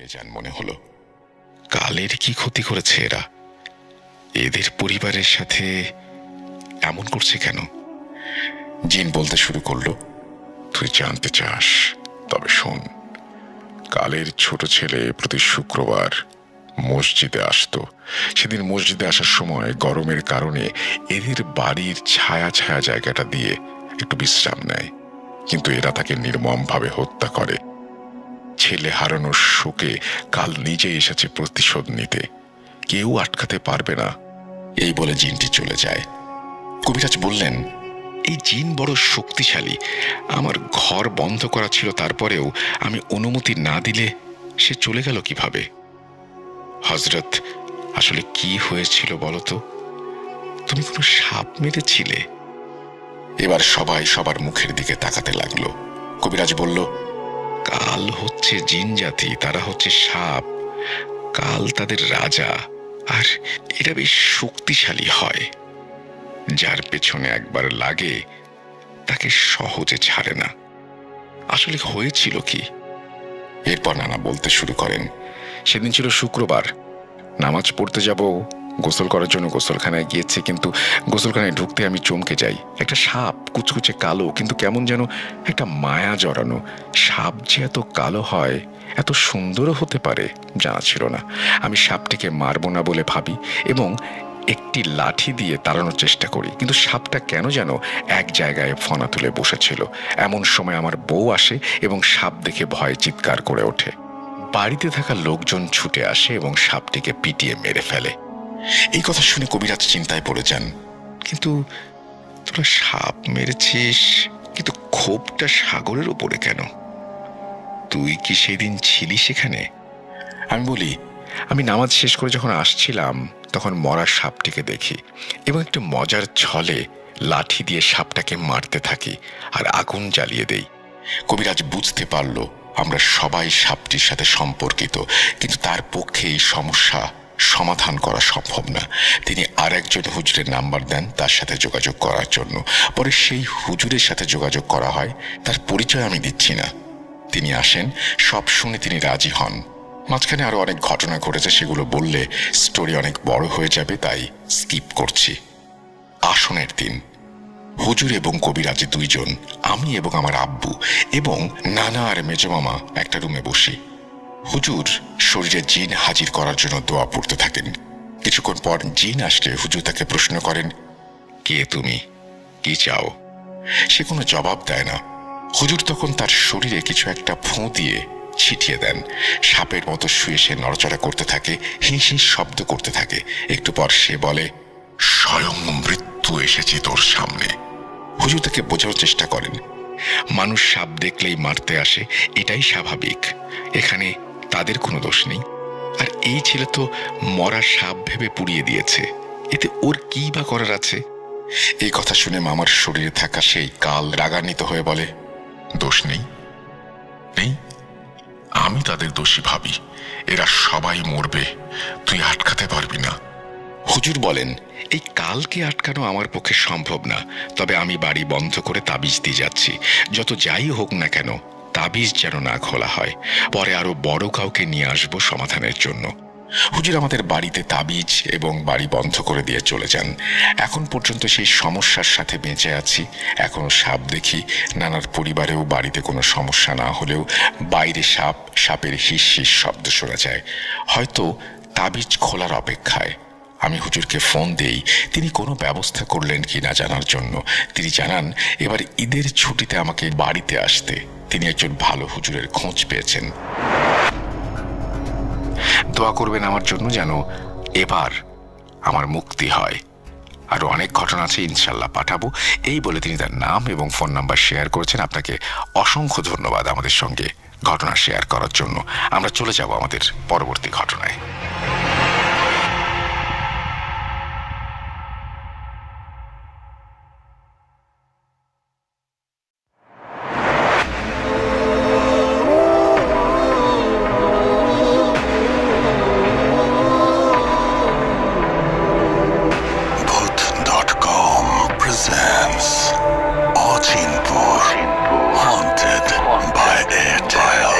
হয়ে যান মনে হলো। কালের কি ক্ষতি করেছে এরা? এদের পরিবারের সাথে এমন করছে কেন? জিন বলতে শুরু করলো, তুই জানতে চাস? তবে শোন, কালের ছোট ছেলে প্রতি শুক্রবার মসজিদে আসতো। সেদিন মসজিদে আসার সময় গরমের কারণে এদের বাড়ির ছায়া ছায়া জায়গাটা দিয়ে একটু বিশ্রাম নেয়, কিন্তু এরা তাকে নির্মমভাবে হত্যা করে। ছেলে হারানোর শোকে কাল নিজে এসেছে প্রতিশোধ নিতে, কেউ আটকাতে পারবে না, এই বলে জিনটি চলে যায়। কবিরাজ বললেন, এই জিন বড় শক্তিশালী। আমার ঘর বন্ধ করা ছিল, তারপরেও আমি অনুমতি না দিলে সে চলে গেল কিভাবে? হযরত, আসলে কি হয়েছিল বলো তো? তুমি কোনো সাপ মেরেছিলে? এবার সবাই সবার মুখের দিকে তাকাতে লাগলো। কবিরাজ বলল, কাল হচ্ছে জিন জাতি, তারা হচ্ছে সাপ। কাল তাদের রাজা, আর এরা বেশ শক্তিশালী হয়। যার পেছনে একবার লাগে তাকে সহজে ছাড়ে না। আসলে হয়েছিল কি? এরপর নানা বলতে শুরু করেন, সেদিন ছিল শুক্রবার, নামাজ পড়তে যাব, গোসল করার জন্য গোসলখানায় গিয়েছি, কিন্তু গোসলখানায় ঢুকতে আমি চমকে যাই। একটা সাপ, কুচকুচে কালো, কিন্তু কেমন যেন একটা মায়া জড়ানো। সাপ যে এত কালো হয়, এত সুন্দরও হতে পারে জানা ছিল না। আমি সাপটিকে মারব না বলে ভাবি এবং একটি লাঠি দিয়ে তাড়ানোর চেষ্টা করি, কিন্তু সাপটা কেন যেন এক জায়গায় ফনা তুলে বসেছিল। এমন সময় আমার বউ আসে এবং সাপ দেখে ভয়ে চিৎকার করে ওঠে। বাড়িতে থাকা লোকজন ছুটে আসে এবং সাপটিকে পিটিয়ে মেরে ফেলে। এই কথা শুনে কবিরাজ চিন্তায় পড়ে যান, কিন্তু তোরা সাপ মেরেছিস, কিন্তু ক্ষোভটা সাগরের উপরে কেন? তুই কি সেদিন ছিলি সেখানে? আমি বলি, আমি নামাজ শেষ করে যখন আসছিলাম তখন মরা সাপটিকে দেখি এবং একটু মজার ছলে লাঠি দিয়ে সাপটাকে মারতে থাকি আর আগুন জ্বালিয়ে দেই। কবিরাজ বুঝতে পারল আমরা সবাই সাপটির সাথে সম্পর্কিত, কিন্তু তার পক্ষে এই সমস্যা সমাধান করা সম্ভব না। তিনি আর একজন হুজুরের নাম্বার দেন তার সাথে যোগাযোগ করার জন্য। পরে সেই হুজুরের সাথে যোগাযোগ করা হয়, তার পরিচয় আমি দিচ্ছি না। তিনি আসেন, সব শুনে তিনি রাজি হন। মাঝখানে আরো অনেক ঘটনা ঘটেছে, সেগুলো বললে স্টোরি অনেক বড় হয়ে যাবে, তাই স্কিপ করছি। আসনের দিন হুজুর এবং কবিরাজ দুইজন, আমি এবং আমার আব্বু এবং নানা আর মেজমামা একটা রুমে বসি। হুজুর শরীরে জিন হাজির করার জন্য দোয়া পড়তে থাকেন। কিছুক্ষণ পর জিন আসলে হুজুর তাকে প্রশ্ন করেন, কে তুমি, কি চাও? সে কোনো জবাব দেয় না। হুজুর তখন তার শরীরে কিছু একটা ফুঁ দিয়ে ছিটিয়ে দেন। সাপের মতো শুয়ে সে নড়াচড়া করতে থাকে, হিঁ হিঁ শব্দ করতে থাকে। একটু পর সে বলে, স্বয়ং মৃত্যু এসেছে তোর সামনে। হুজুর তাকে বোঝানোর চেষ্টা করেন, মানুষ সাপ দেখলেই মারতে আসে, এটাই স্বাভাবিক, এখানে তাদের কোনো দোষ নেই। আর এই ছেলে তো মরা সাপ ভেবে পুড়িয়ে দিয়েছে, এতে ওর কি বা করার আছে? এই কথা শুনে মামার শরীরে থাকা সেই কাল রাগান্বিত হয়ে বলে, দোষ নেই? নেই? আমি তাদের দোষী ভাবি, এরা সবাই মরবে, তুই আটকাতে পারবি না। হুজুর বলেন, এই কালকে আটকানো আমার পক্ষে সম্ভব না, তবে আমি বাড়ি বন্ধ করে তাবিজ দিয়ে যাচ্ছি। যত যাই হোক না কেন তাবিজ যেন না খোলা হয়, পরে আরো বড় কাউকে নিয়ে আসবো সমাধানের জন্য। হুজুর আমাদের বাড়িতে তাবিজ এবং বাড়ি বন্ধ করে দিয়ে চলে যান। এখন পর্যন্ত সেই সমস্যার সাথে বেঁচে আছি। এখনো সাপ দেখি, নানার পরিবারেও বাড়িতে কোনো সমস্যা না হলেও বাইরে সাপের হিস হিস শব্দ শোনা যায়। হয়তো তাবিজ খোলার অপেক্ষায়। আমি হুজুরকে ফোন দেই, তিনি কোনো ব্যবস্থা করলেন কি না জানার জন্য। তিনি জানান এবার ঈদের ছুটিতে আমাকে বাড়িতে আসতে। তিনি একজন ভালো হুজুরের খোঁজ পেয়েছেন। দোয়া করবেন আমার জন্য যেন এবার আমার মুক্তি হয়। আরো অনেক ঘটনা আছে, ইনশাল্লাহ পাঠাবো। এই বলে তিনি তার নাম এবং ফোন নাম্বার শেয়ার করেছেন। আপনাকে অসংখ্য ধন্যবাদ আমাদের সঙ্গে ঘটনা শেয়ার করার জন্য। আমরা চলে যাব আমাদের পরবর্তী ঘটনায়। Haunted by Airtel.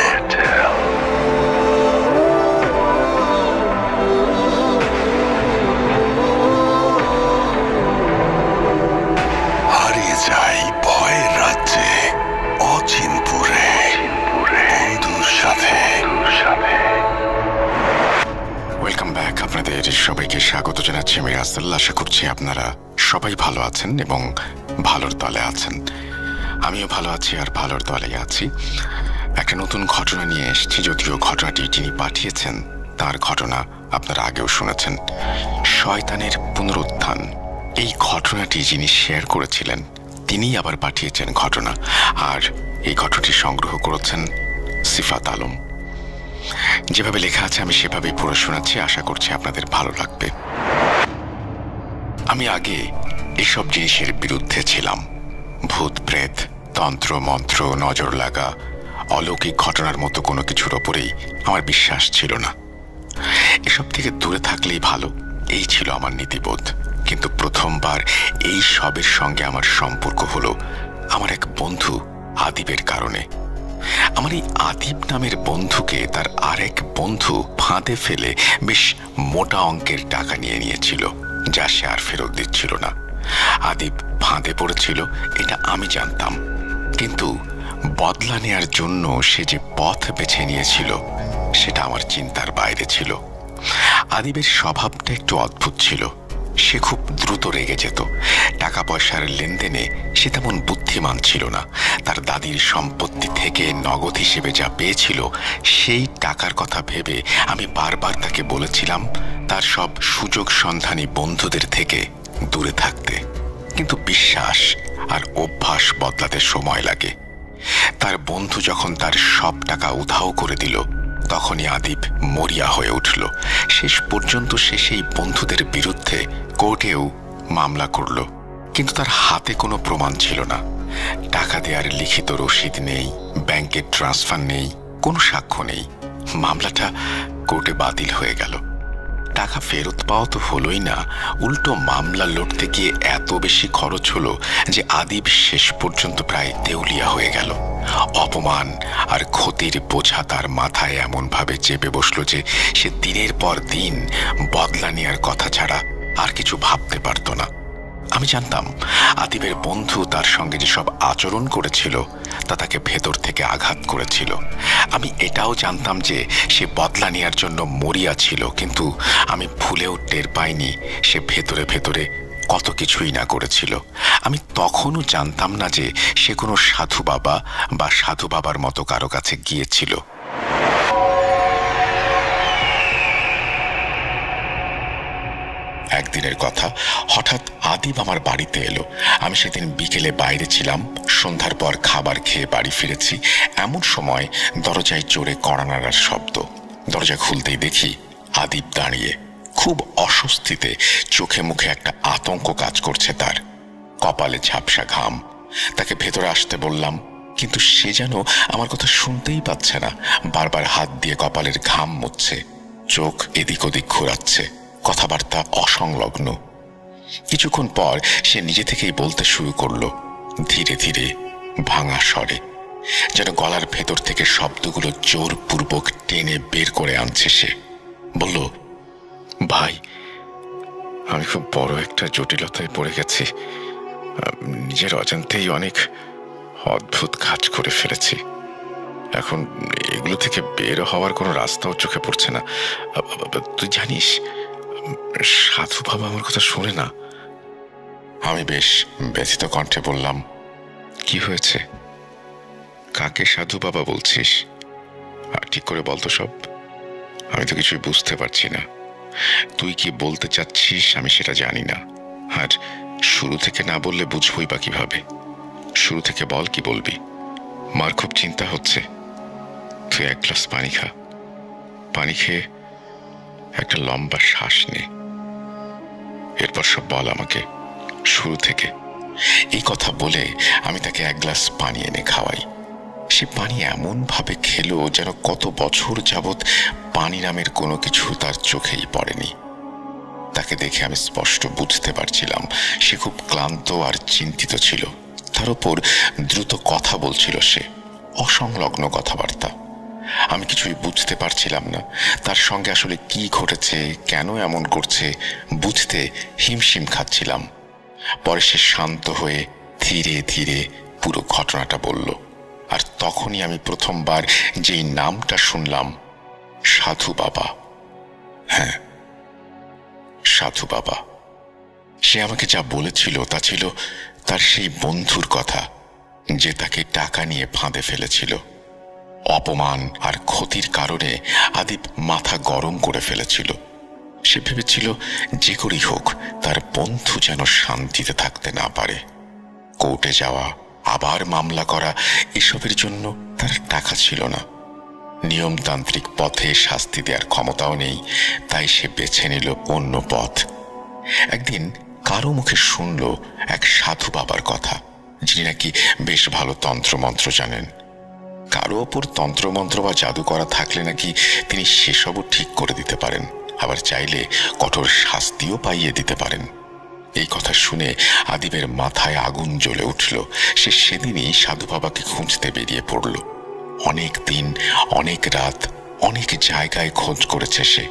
স্বাগত জানাচ্ছি আমি রাসেল। আশা করছি আপনারা সবাই ভালো আছেন এবং ভালোর দলে আছেন। আমিও ভালো আছি আর ভালোর দলেই আছি। একটা নতুন ঘটনা নিয়ে এসেছি, যদিও ঘটনাটি যিনি পাঠিয়েছেন তার ঘটনা আপনারা আগেও শুনেছেন। শয়তানের পুনরুত্থান, এই ঘটনাটি যিনি শেয়ার করেছিলেন তিনিই আবার পাঠিয়েছেন ঘটনা, আর এই ঘটনাটি সংগ্রহ করেছেন সিফাত আলম। যেভাবে লেখা আছে আমি সেভাবেই পড়ে শোনাচ্ছি, আশা করছি আপনাদের ভালো লাগবে। আমি আগে এসব জিনিসের বিরুদ্ধে ছিলাম। ভূত প্রেত, তন্ত্র মন্ত্র, নজর লাগা, অলৌকিক ঘটনার মতো কোনো কিছুর ওপরেই আমার বিশ্বাস ছিল না। এসব থেকে দূরে থাকলেই ভালো, এই ছিল আমার নীতিবোধ। কিন্তু প্রথমবার এই সবের সঙ্গে আমার সম্পর্ক হলো আমার এক বন্ধু আদিবের কারণে। আমার এই আদিব নামের বন্ধুকে তার আরেক বন্ধু ফাঁদে ফেলে বেশ মোটা অঙ্কের টাকা নিয়েছিল, যা সে আর ফেরত দিচ্ছিল না। আদিব ফাঁদে পড়েছিল এটা আমি জানতাম, কিন্তু বদলা নেয়ার জন্য সে যে পথ বেছে নিয়েছিল সেটা আমার চিন্তার বাইরে ছিল। আদিবের স্বভাবটা একটু অদ্ভুত ছিল। সে খুব দ্রুত রেগে যেত। টাকা পয়সার লেনদেনে সে তেমন বুদ্ধিমান ছিল না। তার দাদির সম্পত্তি থেকে নগদ হিসেবে যা পেয়েছিল সেই টাকার কথা ভেবে আমি বারবার তাকে বলেছিলাম তার সব সুযোগ সন্ধানী বন্ধুদের থেকে দূরে থাকতে, কিন্তু বিশ্বাস আর অভ্যাস বদলাতে সময় লাগে। তার বন্ধু যখন তার সব টাকা উধাও করে দিল তখনই আদিব মরিয়া হয়ে উঠল। শেষ পর্যন্ত সে সেই বন্ধুদের বিরুদ্ধে কোর্টেও মামলা করল, কিন্তু তার হাতে কোনো প্রমাণ ছিল না। টাকা দেওয়ার লিখিত রসিদ নেই, ব্যাংকের ট্রান্সফার নেই, কোনো সাক্ষ্য নেই। মামলাটা কোর্টে বাতিল হয়ে গেল। টাকা ফেরত পাওয়া তো হলোই না, উল্টো মামলা লড়তে গিয়ে এত বেশি খরচ হলো যে আদিব শেষ পর্যন্ত প্রায় দেউলিয়া হয়ে গেল। অপমান আর ক্ষতির বোঝা তার মাথায় এমনভাবে চেপে বসল যে সে দিনের পর দিন বদলা নেওয়ার কথা ছাড়া আর কিছু ভাবতে পারত না। আমি জানতাম আদিবের বন্ধু তার সঙ্গে যেসব আচরণ করেছিল তা তাকে ভেতর থেকে আঘাত করেছিল। আমি এটাও জানতাম যে সে বদলা নেওয়ার জন্য মরিয়া ছিল, কিন্তু আমি ভুলেও টের পাইনি সে ভেতরে ভেতরে কত কিছুই না করেছিল। আমি তখনও জানতাম না যে সে কোনো সাধু বাবা বা সাধু বাবার মতো কারো কাছে গিয়েছিল। একদিনের কথা, হঠাৎ আদিব আমার বাড়িতে এলো। আমি সেদিন বিকেলে বাইরে ছিলাম। সন্ধ্যার পর খাবার খেয়ে বাড়ি ফিরেছি। এমন সময় দরজায় জোরে কড়া নাড়ার শব্দ। দরজা খুলতেই দেখি আদিব দাঁড়িয়ে, খুব অস্বস্তিতে, চোখে মুখে একটা আতঙ্ক কাজ করছে তার, কপালে ঝাপসা ঘাম। তাকে ভেতরে আসতে বললাম, কিন্তু সে যেন আমার কথা শুনতেই পাচ্ছে না। বারবার হাত দিয়ে কপালের ঘাম মুছছে, চোখ এদিক ওদিক ঘোরাচ্ছে, কথাবার্তা অসংলগ্ন। কিছুক্ষণ পর সে নিজে থেকেই বলতে শুরু করলো, ধীরে ধীরে, ভাঙা স্বরে, যেন গলার ভেতর থেকে শব্দগুলো জোরপূর্বক টেনে বের করে আনছে। সে বলল, ভাই, আমি খুব বড় একটা জটিলতায় পড়ে গেছি। নিজের অজান্তেই অনেক অদ্ভুত কাজ করে ফেলেছি। এখন এগুলো থেকে বের হওয়ার কোনো রাস্তাও চোখে পড়ছে না। তুই জানিস, সাধু বাবা আমার কথা শোনে না। আমি বেশ ব্যথিত কণ্ঠে বললাম, কি হয়েছে? কাকে সাধু বাবা বলছিস? আর ঠিক করে বলতো সব, আমি তো কিছুই বুঝতে পারছি না। তুই কি বলতে চাচ্ছিস আমি সেটা জানি না, আর শুরু থেকে না বললে বুঝবই বা কিভাবে? শুরু থেকে বল, কি বলবি? মার খুব চিন্তা হচ্ছে। তুই এক গ্লাস পানি খা, পানি খেয়ে একটা লম্বা শ্বাস নে, এরপর সব বল আমাকে শুরু থেকে। এই কথা বলে আমি তাকে এক গ্লাস পানি এনে খাওয়াই। সে পানি এমন ভাবে খেলো যেন কত বছর যাবৎ পানি নামের কোনো কিছু তার চোখেই পড়েনি। তাকে দেখে আমি স্পষ্ট বুঝতে পারছিলাম সে খুব ক্লান্ত আর চিন্তিত ছিল। তার উপর দ্রুত কথা বলছিল সে, অসংলগ্ন কথাবার্তা। আমি কিছুই বুঝতে পারছিলাম না তার সঙ্গে আসলে কি ঘটেছে, কেন এমন করছে, বুঝতে হিমশিম খাচ্ছিলাম। পরে সে শান্ত হয়ে ধীরে ধীরে পুরো ঘটনাটা বলল, আর তখনই আমি প্রথমবার যেই নামটা শুনলাম, সাধু বাবা। হ্যাঁ, সাধু বাবা। সে আমাকে যা বলেছিল তা ছিল তার সেই বন্ধুর কথা, যে তাকে টাকা নিয়ে ফাঁদে ফেলেছিল। অপমান আর ক্ষতির কারণে আদিব মাথা গরম করে ফেলেছিল। সে ভেবেছিল যে করেই হোক তার বন্ধু যেন শান্তিতে থাকতে না পারে। কোর্টে যাওয়া, আবার মামলা করা, এসবের জন্য তার টাকা ছিল না। নিয়মতান্ত্রিক পথে শাস্তি দেওয়ার ক্ষমতাও নেই, তাই সে বেছে নিল অন্য পথ। একদিন কারো মুখে শুনল এক সাধু বাবার কথা, যিনি নাকি বেশ ভালো তন্ত্রমন্ত্র জানেন। কারো ওপর তন্ত্রমন্ত্র বা জাদু করা থাকলে নাকি তিনি সেসবও ঠিক করে দিতে পারেন, আবার চাইলে কঠোর শাস্তিও পাইয়ে দিতে পারেন। এই কথা শুনে আদিবের মাথায় আগুন জ্বলে উঠল। সে সেদিনই সাধু বাবাকে খুঁজতে বেরিয়ে পড়ল। অনেক দিন, অনেক রাত, অনেক জায়গায় খোঁজ করেছে সে।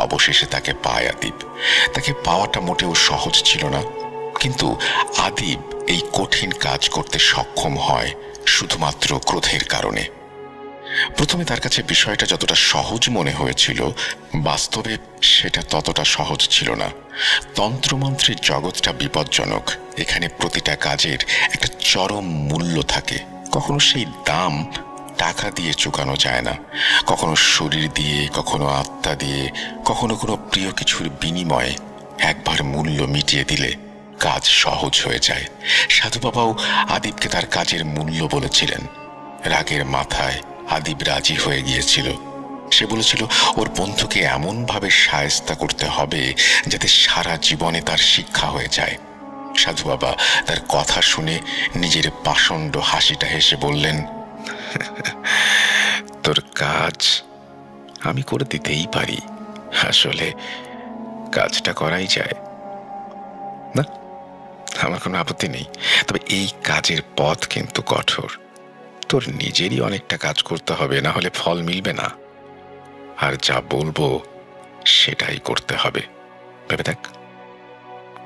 অবশেষে তাকে পায় আদিব। তাকে পাওয়াটা মোটেও সহজ ছিল না, কিন্তু আদিব এই কঠিন কাজ করতে সক্ষম হয় শুধুমাত্র ক্রোধের কারণে। প্রথমে তার কাছে বিষয়টা যতটা সহজ মনে হয়েছিল, বাস্তবে সেটা ততটা সহজ ছিল না। তন্ত্রমন্ত্রের জগৎটা বিপজ্জনক। এখানে প্রতিটা কাজের একটা চরম মূল্য থাকে। কখনো সেই দাম টাকা দিয়ে চুকানো যায় না, কখনো শরীর দিয়ে, কখনো আত্মা দিয়ে, কখনো কোনো প্রিয় কিছুর বিনিময়ে। একবার মূল্য মিটিয়ে দিলে কাজ সহজ হয়ে যায়। সাধু বাবাও আদিবকে তার কাজের মূল্য বলেছিলেন। রাগের মাথায় আদিব রাজি হয়ে গিয়েছিল। সে বলেছিল ওর বন্ধুকে এমনভাবে শায়েস্তা করতে হবে যাতে সারা জীবনে তার শিক্ষা হয়ে যায়। সাধু বাবা তার কথা শুনে নিজের পাষণ্ড হাসিটা হেসে বললেন, তোর কাজ আমি করে দিতেই পারি। আসলে কাজটা করাই যায় না, আমার কোনো আপত্তি নেই। তবে এই কাজের পথ কিন্তু কঠোর। তোর নিজেরই অনেকটা কাজ করতে হবে, না হলে ফল মিলবে না। আর যা বলবো সেটাই করতে হবে। ভেবে দেখ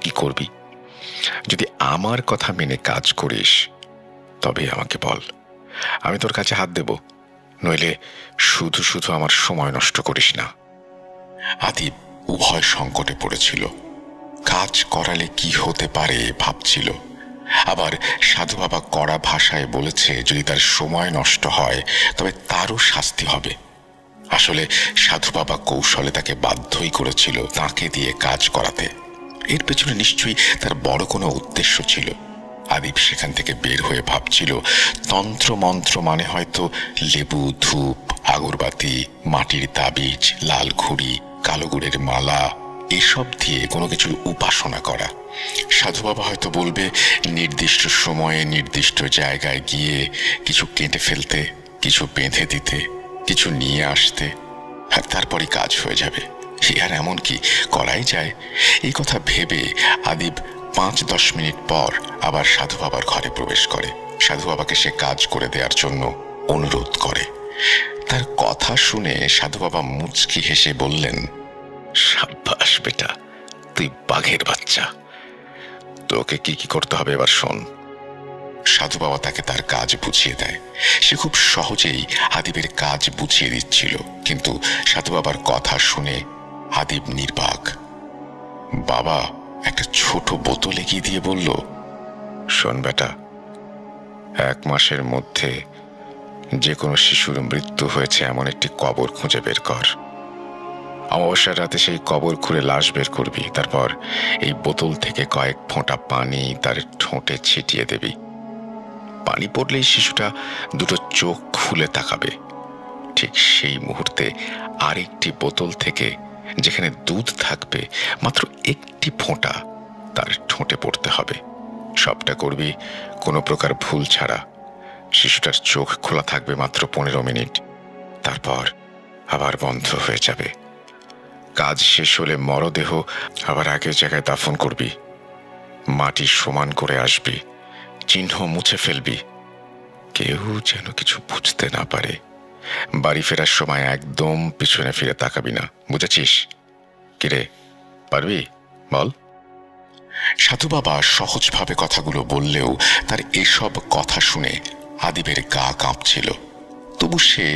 কি করবি। যদি আমার কথা মেনে কাজ করিস তবে আমাকে বল, আমি তোর কাছে হাত দেব। নইলে শুধু শুধু আমার সময় নষ্ট করিস না। আদিব উভয় সংকটে পড়েছিল। কাজ করালে কি হতে পারে ভাবছিল, আবার সাধু বাবা কড়া ভাষায় বলেছে যদি তার সময় নষ্ট হয় তবে তারও শাস্তি হবে। আসলে সাধু বাবা কৌশলে তাকে বাধ্যই করেছিল তাকে দিয়ে কাজ করাতে। এর পেছনে নিশ্চয়ই তার বড় কোনো উদ্দেশ্য ছিল। আদিব সেখান থেকে বের হয়ে ভাবছিল, তন্ত্রমন্ত্র মানে হয়তো লেবু, ধূপ, আগরবাতি, মাটির তাবিজ, লাল ঘুড়ি, কালো গুড়ের মালা, এসব দিয়ে কোনো কিছুর উপাসনা করা। সাধু বাবা হয়তো বলবে নির্দিষ্ট সময়ে নির্দিষ্ট জায়গায় গিয়ে কিছু কেটে ফেলতে, কিছু বেঁধে দিতে, কিছু নিয়ে আসতে, আর তারপরই কাজ হয়ে যাবে। আর এমন কি করাই যায়। এই কথা ভেবে আদিব 5-10 মিনিট পর আবার সাধু বাবার ঘরে প্রবেশ করে। সাধু বাবাকে সে কাজ করে দেওয়ার জন্য অনুরোধ করে। তার কথা শুনে সাধু বাবা মুচকি হেসে বললেন, সাব্বাস বেটা, তুই বাঘের বাচ্চা। তোকে কি কি করতে হবে এবার শোন। সাধু বাবা তাকে তার কাজ বুঝিয়ে দেয়। সে খুব সহজেই আদিবের কাজ বুঝিয়ে দিচ্ছিল, কিন্তু সাধু বাবার কথা শুনে আদিব নির্বাক। বাবা একটা ছোট বোতল এগিয়ে দিয়ে বলল, শোন বেটা, 1 মাসের মধ্যে যে কোনো শিশুর মৃত্যু হয়েছে এমন একটি কবর খুঁজে বের কর। অমাবস্যার রাতে সেই কবর খুঁড়ে লাশ বের করবি। তারপর এই বোতল থেকে কয়েক ফোঁটা পানি তার ঠোঁটে ছিটিয়ে দেবি। পানি পড়লেই শিশুটা দুটো চোখ খুলে তাকাবে। ঠিক সেই মুহূর্তে আরেকটি বোতল থেকে, যেখানে দুধ থাকবে, মাত্র একটি ফোঁটা তার ঠোঁটে পড়তে হবে। সবটা করবি কোনো প্রকার ভুল ছাড়া। শিশুটার চোখ খোলা থাকবে মাত্র 15 মিনিট, তারপর আবার বন্ধ হয়ে যাবে। কাজ শেষ হলে মরদেহ আবার আগের জায়গায় দাফন করবি। মাটি সমান করে আসবি, চিহ্ন মুছে ফেলবি। কেউ যেন কিছু বুঝতে না পারে। বাড়ি ফেরার সময় একদম পিছনে ফিরে তাকাবি না, বুঝেছিস? কিরে, পারবি? বল। সাধু বাবা সহজভাবে কথাগুলো বললেও তার এসব কথা শুনে আদিবের গা কাঁপছিল। তবু সে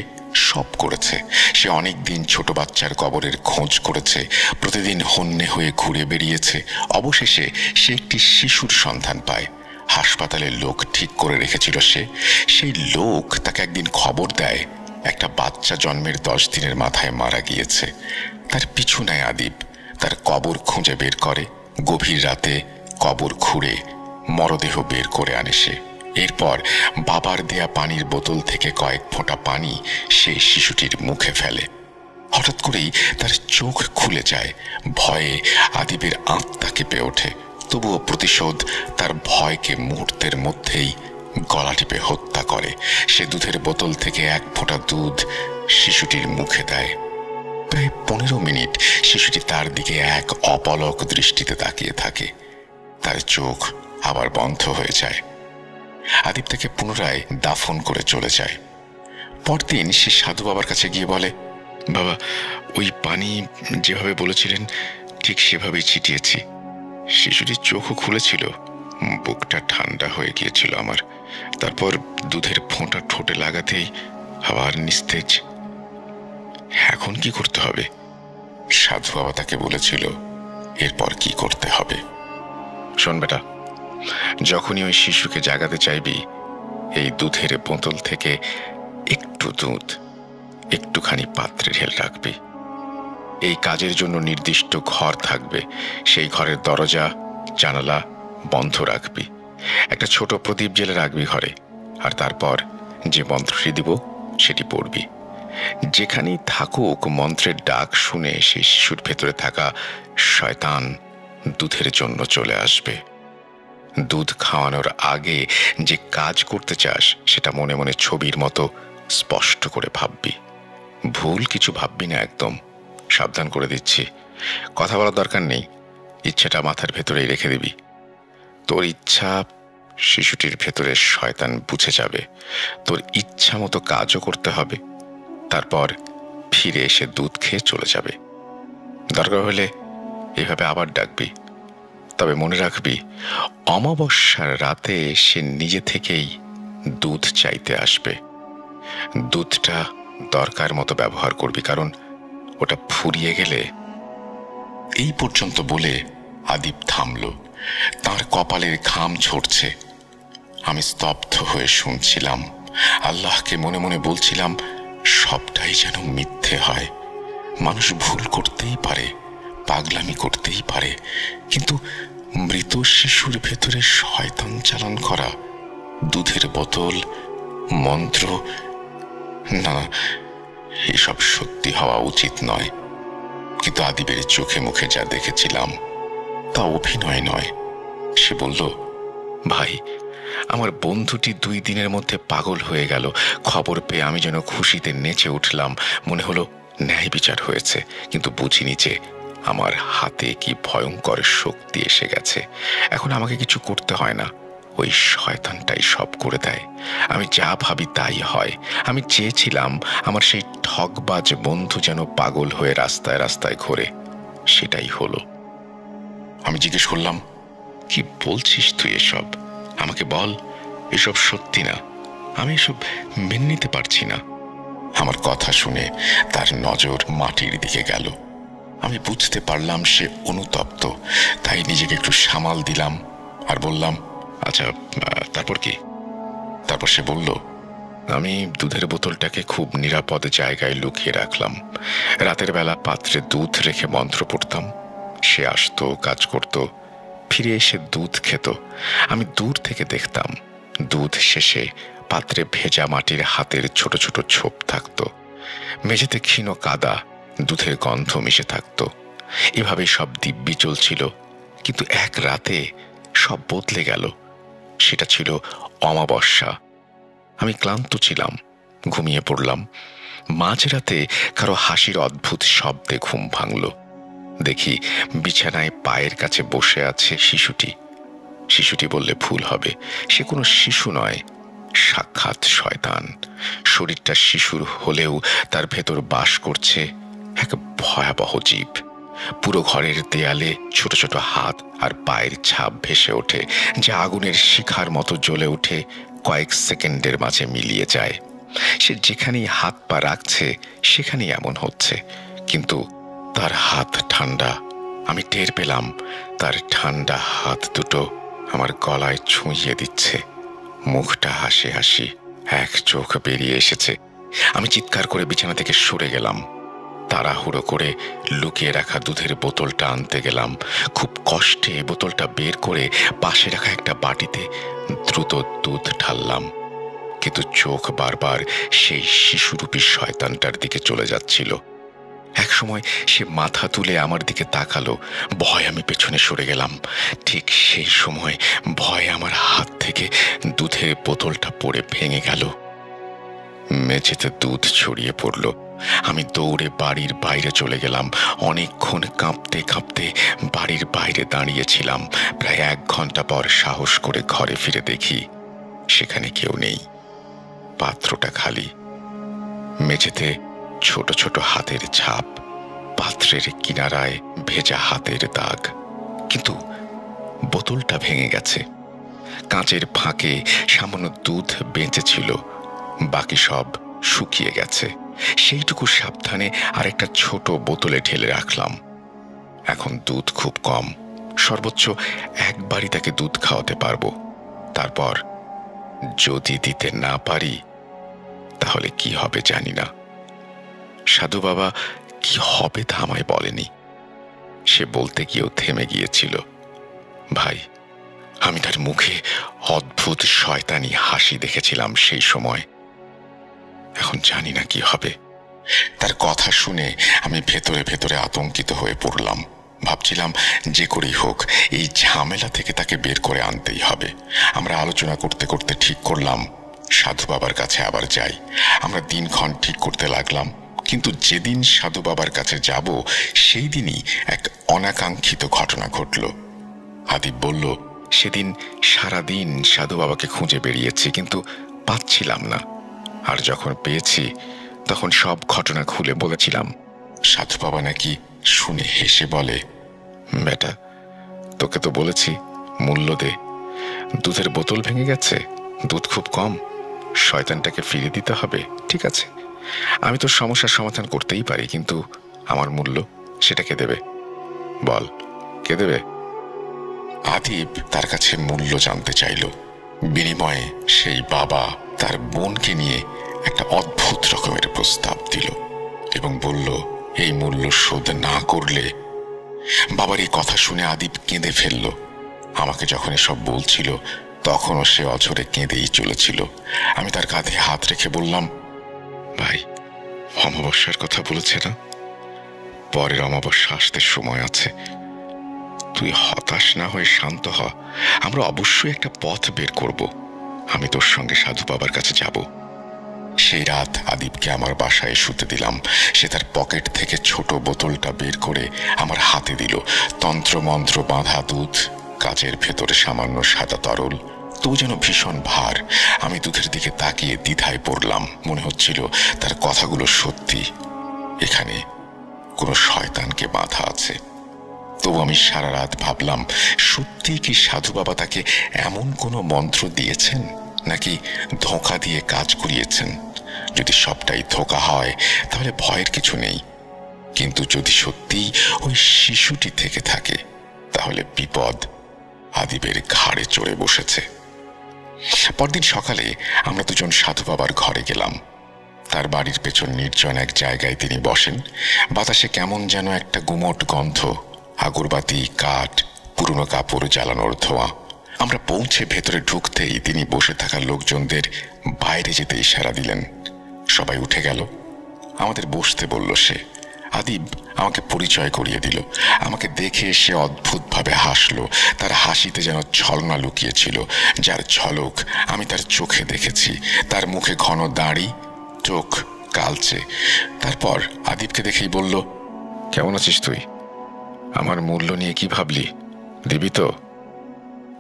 সব করেছে। সে অনেক দিন ছোট বাচ্চার কবরের খোঁজ করেছে, প্রতিদিন হন্যে হয়ে ঘুরে বেরিয়েছে। অবশেষে সে একটি শিশুর সন্ধান পায়। হাসপাতালের লোক ঠিক করে রেখেছিল সেই লোক তাকে একদিন খবর দেয় একটা বাচ্চা জন্মের 10 দিনের মাথায় মারা গিয়েছে। তার পিছু নেয় আদিব, তার কবর খুঁজে বের করে। গভীর রাতে কবর খুঁড়ে মরদেহ বের করে আনে সে। এরপর বাবার দেয়া পানির বোতল থেকে কয়েক ফোঁটা পানি সে শিশুটির মুখে ফেলে। হঠাৎ করেই তার চোখ খুলে যায়। ভয়ে আদিবের আত্মা কেঁপে ওঠে। তবুও প্রতিশোধ তার ভয়কে মুহূর্তের মধ্যেই গলা টিপে হত্যা করে। সে দুধের বোতল থেকে এক ফোঁটা দুধ শিশুটির মুখে দেয়। প্রায় 15 মিনিট শিশুটি তার দিকে এক অপলক দৃষ্টিতে তাকিয়ে থাকে। তার চোখ আবার বন্ধ হয়ে যায়। আদিব তাকে পুনরায় দাফন করে চলে যায়। পরদিন সে সাধু বাবার কাছে গিয়ে বলে, বাবা, ওই পানি যেভাবে বলেছিলেন ঠিক সেভাবেই ছিটিয়েছি। শিশুটির চোখও খুলেছিল, বুকটা ঠান্ডা হয়ে গিয়েছিল আমার। তারপর দুধের ফোঁটা ঠোঁটে লাগাতেই আবার নিস্তেজ। এখন কি করতে হবে? সাধু বাবা তাকে বলেছিল এরপর কি করতে হবে। শোন বেটা, যখনই ওই শিশুকে জাগাতে চাইবি, এই দুধের বোতল থেকে একটু দুধ একটুখানি পাত্রে ঢেলে রাখবি। এই কাজের জন্য নির্দিষ্ট ঘর থাকবে। সেই ঘরের দরজা জানালা বন্ধ রাখবি। একটা ছোট প্রদীপ জ্বেলে রাখবি ঘরে। আর তারপর যে মন্ত্রটি দিব সেটি পড়বি। যেখানেই থাকুক মন্ত্রের ডাক শুনে সেই শিশুর ভেতরে থাকা শয়তান দুধের জন্য চলে আসবে। দুধ খাওয়ানোর আগে যে কাজ করতে চাস সেটা মনে মনে ছবির মতো স্পষ্ট করে ভাববি। ভুল কিছু ভাববি না একদম। সাবধান করে দিচ্ছি, কথা বলার দরকার নেই। ইচ্ছাটা মাথার ভেতরেই রেখে দিবি। তোর ইচ্ছা শিশুটির ভেতরে শয়তান বুঝে যাবে। তোর ইচ্ছা মতো কাজও করতে হবে। তারপর ফিরে এসে দুধ খেয়ে চলে যাবে। দরকার হলে এভাবে আবার ডাকবি। তবে মনে রাখবি, অমাবস্যার রাতে সে নিজে থেকেই দুধ চাইতে আসবে। দুধটা দরকার মতো ব্যবহার করবি, কারণ ওটা ফুরিয়ে গেলে। এই পর্যন্ত বলে আদিব থামল। তার কপালের ঘাম ঝরছে। আমি স্তব্ধ হয়ে শুনছিলাম। আল্লাহকে মনে মনে বলছিলাম, সবটাই যেন মিথ্যে হয়। মানুষ ভুল করতেই পারে, পাগলামি করতেই পারে, কিন্তু মৃত শিশুর ভেতরে শয়তান চালান করা, দুধের বোতল, মন্ত্র, না, এসব সত্যি হওয়া উচিত নয়। কিন্তু আদিবের চোখে মুখে যা দেখেছিলাম তা অভিনয় নয়। সে বলল, ভাই, আমার বন্ধুটি 2 দিনের মধ্যে পাগল হয়ে গেল। খবর পেয়ে আমি যেন খুশিতে নেচে উঠলাম। মনে হলো ন্যায় বিচার হয়েছে। কিন্তু বুঝিনি যে আমার হাতে কি ভয়ঙ্কর শক্তি এসে গেছে। এখন আমাকে কিছু করতে হয় না, ওই শয়তানটাই সব করে দেয়। আমি যা ভাবি তাই হয়। আমি চেয়েছিলাম আমার সেই ঠকবাজ বন্ধু যেন পাগল হয়ে রাস্তায় রাস্তায় ঘোরে। সেটাই হলো। আমি জিজ্ঞেস করলাম, কি বলছিস তুই এসব? আমাকে বল, এসব সত্যি না। আমি এসব মেনে নিতে পারছি না। আমার কথা শুনে তার নজর মাটির দিকে গেল। আমি বুঝতে পারলাম সে অনুতপ্ত। তাই নিজেকে একটু সামাল দিলাম আর বললাম, আচ্ছা, তারপর কি? তারপর সে বলল, আমি দুধের বোতলটাকে খুব নিরাপদ জায়গায় লুকিয়ে রাখলাম। রাতের বেলা পাত্রে দুধ রেখে মন্ত্র পড়তাম। সে আসতো, কাজ করত, ফিরে এসে দুধ খেত। আমি দূর থেকে দেখতাম। দুধ শেষে পাত্রে ভেজা মাটির হাতের ছোট ছোট ছোপ থাকত। মেঝেতে ক্ষীণ কাদা, দুধের গন্ধ মিশে থাকত। এভাবেই সব দিব্যি চলছিল। কিন্তু এক রাতে সব বদলে গেল। সেটা ছিল অমাবস্যা। আমি ক্লান্ত ছিলাম, ঘুমিয়ে পড়লাম। মাঝরাতে কারো হাসির অদ্ভুত শব্দে ঘুম ভাঙল। দেখি বিছানায় পায়ের কাছে বসে আছে শিশুটি। শিশুটি বললে ভুল হবে, সে কোনো শিশু নয়, সাক্ষাৎ শয়তান। শরীরটা শিশুর হলেও তার ভেতর বাস করছে এক ভয়াবহ জীব। পুরো ঘরের দেয়ালে ছোট ছোট হাত আর পায়ের ছাপ ভেসে ওঠে, যা আগুনের শিখার মতো জ্বলে উঠে কয়েক সেকেন্ডের মাঝে মিলিয়ে যায়। সে যেখানেই হাত পা রাখছে সেখানেই এমন হচ্ছে। কিন্তু তার হাত ঠান্ডা। আমি টের পেলাম তার ঠান্ডা হাত দুটো আমার গলায় ছুঁইয়ে দিচ্ছে। মুখটা হাসি হাসি, এক চোখ বেরিয়ে এসেছে। আমি চিৎকার করে বিছানা থেকে সরে গেলাম। তাড়াহুড়ো করে লুকিয়ে রাখা দুধের বোতলটা আনতে গেলাম। খুব কষ্টে বোতলটা বের করে পাশে রাখা একটা বাটিতে দ্রুত দুধ ঢাললাম। কিন্তু চোখ বারবার সেই শিশুরূপী শয়তানটার দিকে চলে যাচ্ছিল। একসময় সে মাথা তুলে আমার দিকে তাকালো। ভয় আমি পেছনে সরে গেলাম। ঠিক সেই সময় ভয়ে আমার হাত থেকে দুধের বোতলটা পড়ে ভেঙে গেল। মেঝেতে দুধ ছড়িয়ে পড়ল। আমি দৌড়ে বাড়ির বাইরে চলে গেলাম। অনেকক্ষণ কাঁপতে কাঁপতে বাড়ির বাইরে দাঁড়িয়েছিলাম। প্রায় 1 ঘন্টা পর সাহস করে ঘরে ফিরে দেখি সেখানে কেউ নেই। পাত্রটা খালি। মেঝেতে ছোট ছোট হাতের ছাপ, পাত্রের কিনারায় ভেজা হাতের দাগ। কিন্তু বোতলটা ভেঙে গেছে। কাঁচের ফাঁকে সামান্য দুধ বেঁচে ছিল, বাকি সব শুকিয়ে গেছে। সেইটুকু সাবধানে আরেকটা ছোট বোতলে ঢেলে রাখলাম। এখন দুধ খুব কম, সর্বোচ্চ একবারই তাকে দুধ খাওয়াতে পারবো। তারপর যদি দিতে না পারি তাহলে কি হবে জানি না। সাধু বাবা কি হবে তা আমায় বলেনি। সে বলতে গিয়েও থেমে গিয়েছিল। ভাই, আমি তার মুখে অদ্ভুত শয়তানি হাসি দেখেছিলাম সেই সময়। এখন জানি না কি হবে। তার কথা শুনে আমি ভেতরে ভেতরে আতঙ্কিত হয়ে পড়লাম। ভাবছিলাম যে করেই হোক এই ঝামেলা থেকে তাকে বের করে আনতেই হবে। আমরা আলোচনা করতে করতে ঠিক করলাম সাধু বাবার কাছে আবার যাই। আমরা দিনক্ষণ ঠিক করতে লাগলাম। কিন্তু যেদিন সাধু বাবার কাছে যাব সেই দিনই এক অনাকাঙ্ক্ষিত ঘটনা ঘটল। আদিব বলল, সেদিন সারাদিন সাধু বাবাকে খুঁজে বেরিয়েছি, কিন্তু পাচ্ছিলাম না। আর যখন পেয়েছি তখন সব ঘটনা খুলে বলেছিলাম। সাধু বাবা নাকি শুনে হেসে বলে, বেটা, তোকে তো বলেছি মূল্য দে। দুধের বোতল ভেঙে গেছে, দুধ খুব কম, শয়তানটাকে ফিরিয়ে দিতে হবে। ঠিক আছে, আমি তোর সমস্যার সমাধান করতেই পারি, কিন্তু আমার মূল্য সেটা কে দেবে? বল, কে দেবে? আদিব তার কাছে মূল্য জানতে চাইল। বিনিময়ে সেই বাবা তার বোনকে নিয়ে একটা অদ্ভুত রকমের প্রস্তাব দিল এবং বলল, এই মূল্য শোধ না করলে। বাবার এই কথা শুনে আদিব কেঁদে ফেলল। আমাকে যখন এসব বলছিল তখনও সে অঝরে কেঁদেই চলেছিল। আমি তার কাঁধে হাত রেখে বললাম, ভাই, অমাবস্যার কথা বলেছে না? পরের অমাবস্যা আসতে সময় আছে। তুই হতাশ না হয়ে শান্ত হ। আমরা অবশ্যই একটা পথ বের করব। আমি তোর সঙ্গে সাধু বাবার কাছে যাব। সেই রাত আদিবকে আমার বাসায় শুতে দিলাম। সে তার পকেট থেকে ছোট বোতলটা বের করে আমার হাতে দিল। তন্ত্রমন্ত্র বাঁধা দুধ, কাচের ভেতরে সামান্য সাদা তরল, তো যেন ভীষণ ভার। আমি দুধের দিকে তাকিয়ে দ্বিধায় পড়লাম। মনে হচ্ছিল তার কথাগুলো সত্যি, এখানে কোনো শয়তানকে বাঁধা আছে। তবু আমি সারা রাত ভাবলাম, সত্যি কি সাধু বাবা তাকে এমন কোনো মন্ত্র দিয়েছেন, নাকি ধোঁকা দিয়ে কাজ করিয়েছেন? যদি সবটাই ধোঁকা হয় তাহলে ভয়ের কিছু নেই, কিন্তু যদি সত্যি ওই শিশুটি থেকে থাকে তাহলে বিপদ আদিবের ঘাড়ে চড়ে বসেছে। পরদিন সকালে আমরা দুজন সাধু বাবার ঘরে গেলাম। তার বাড়ির পেছন নির্জন এক জায়গায় তিনি বসেন। বাতাসে কেমন যেন একটা গুমোট গন্ধ, আগরবাতি, কাঠ, পুরনো কাপড় জ্বালানোর ধোঁয়া। আমরা পৌঁছে ভেতরে ঢুকতেই তিনি বসে থাকা লোকজনদের বাইরে যেতে ইশারা দিলেন। সবাই উঠে গেল। আমাদের বসতে বলল সে। আদিব আমাকে পরিচয় করিয়ে দিল। আমাকে দেখে সে অদ্ভুতভাবে হাসলো। তার হাসিতে যেন ছলনা লুকিয়েছিল, যার ঝলক আমি তার চোখে দেখেছি। তার মুখে ঘন দাড়ি, চোখ কালচে। তারপর আদিবকে দেখেই বলল, কেমন আছিস তুই? আমার মূল্য নিয়ে কি ভাবলি? দিবি তো?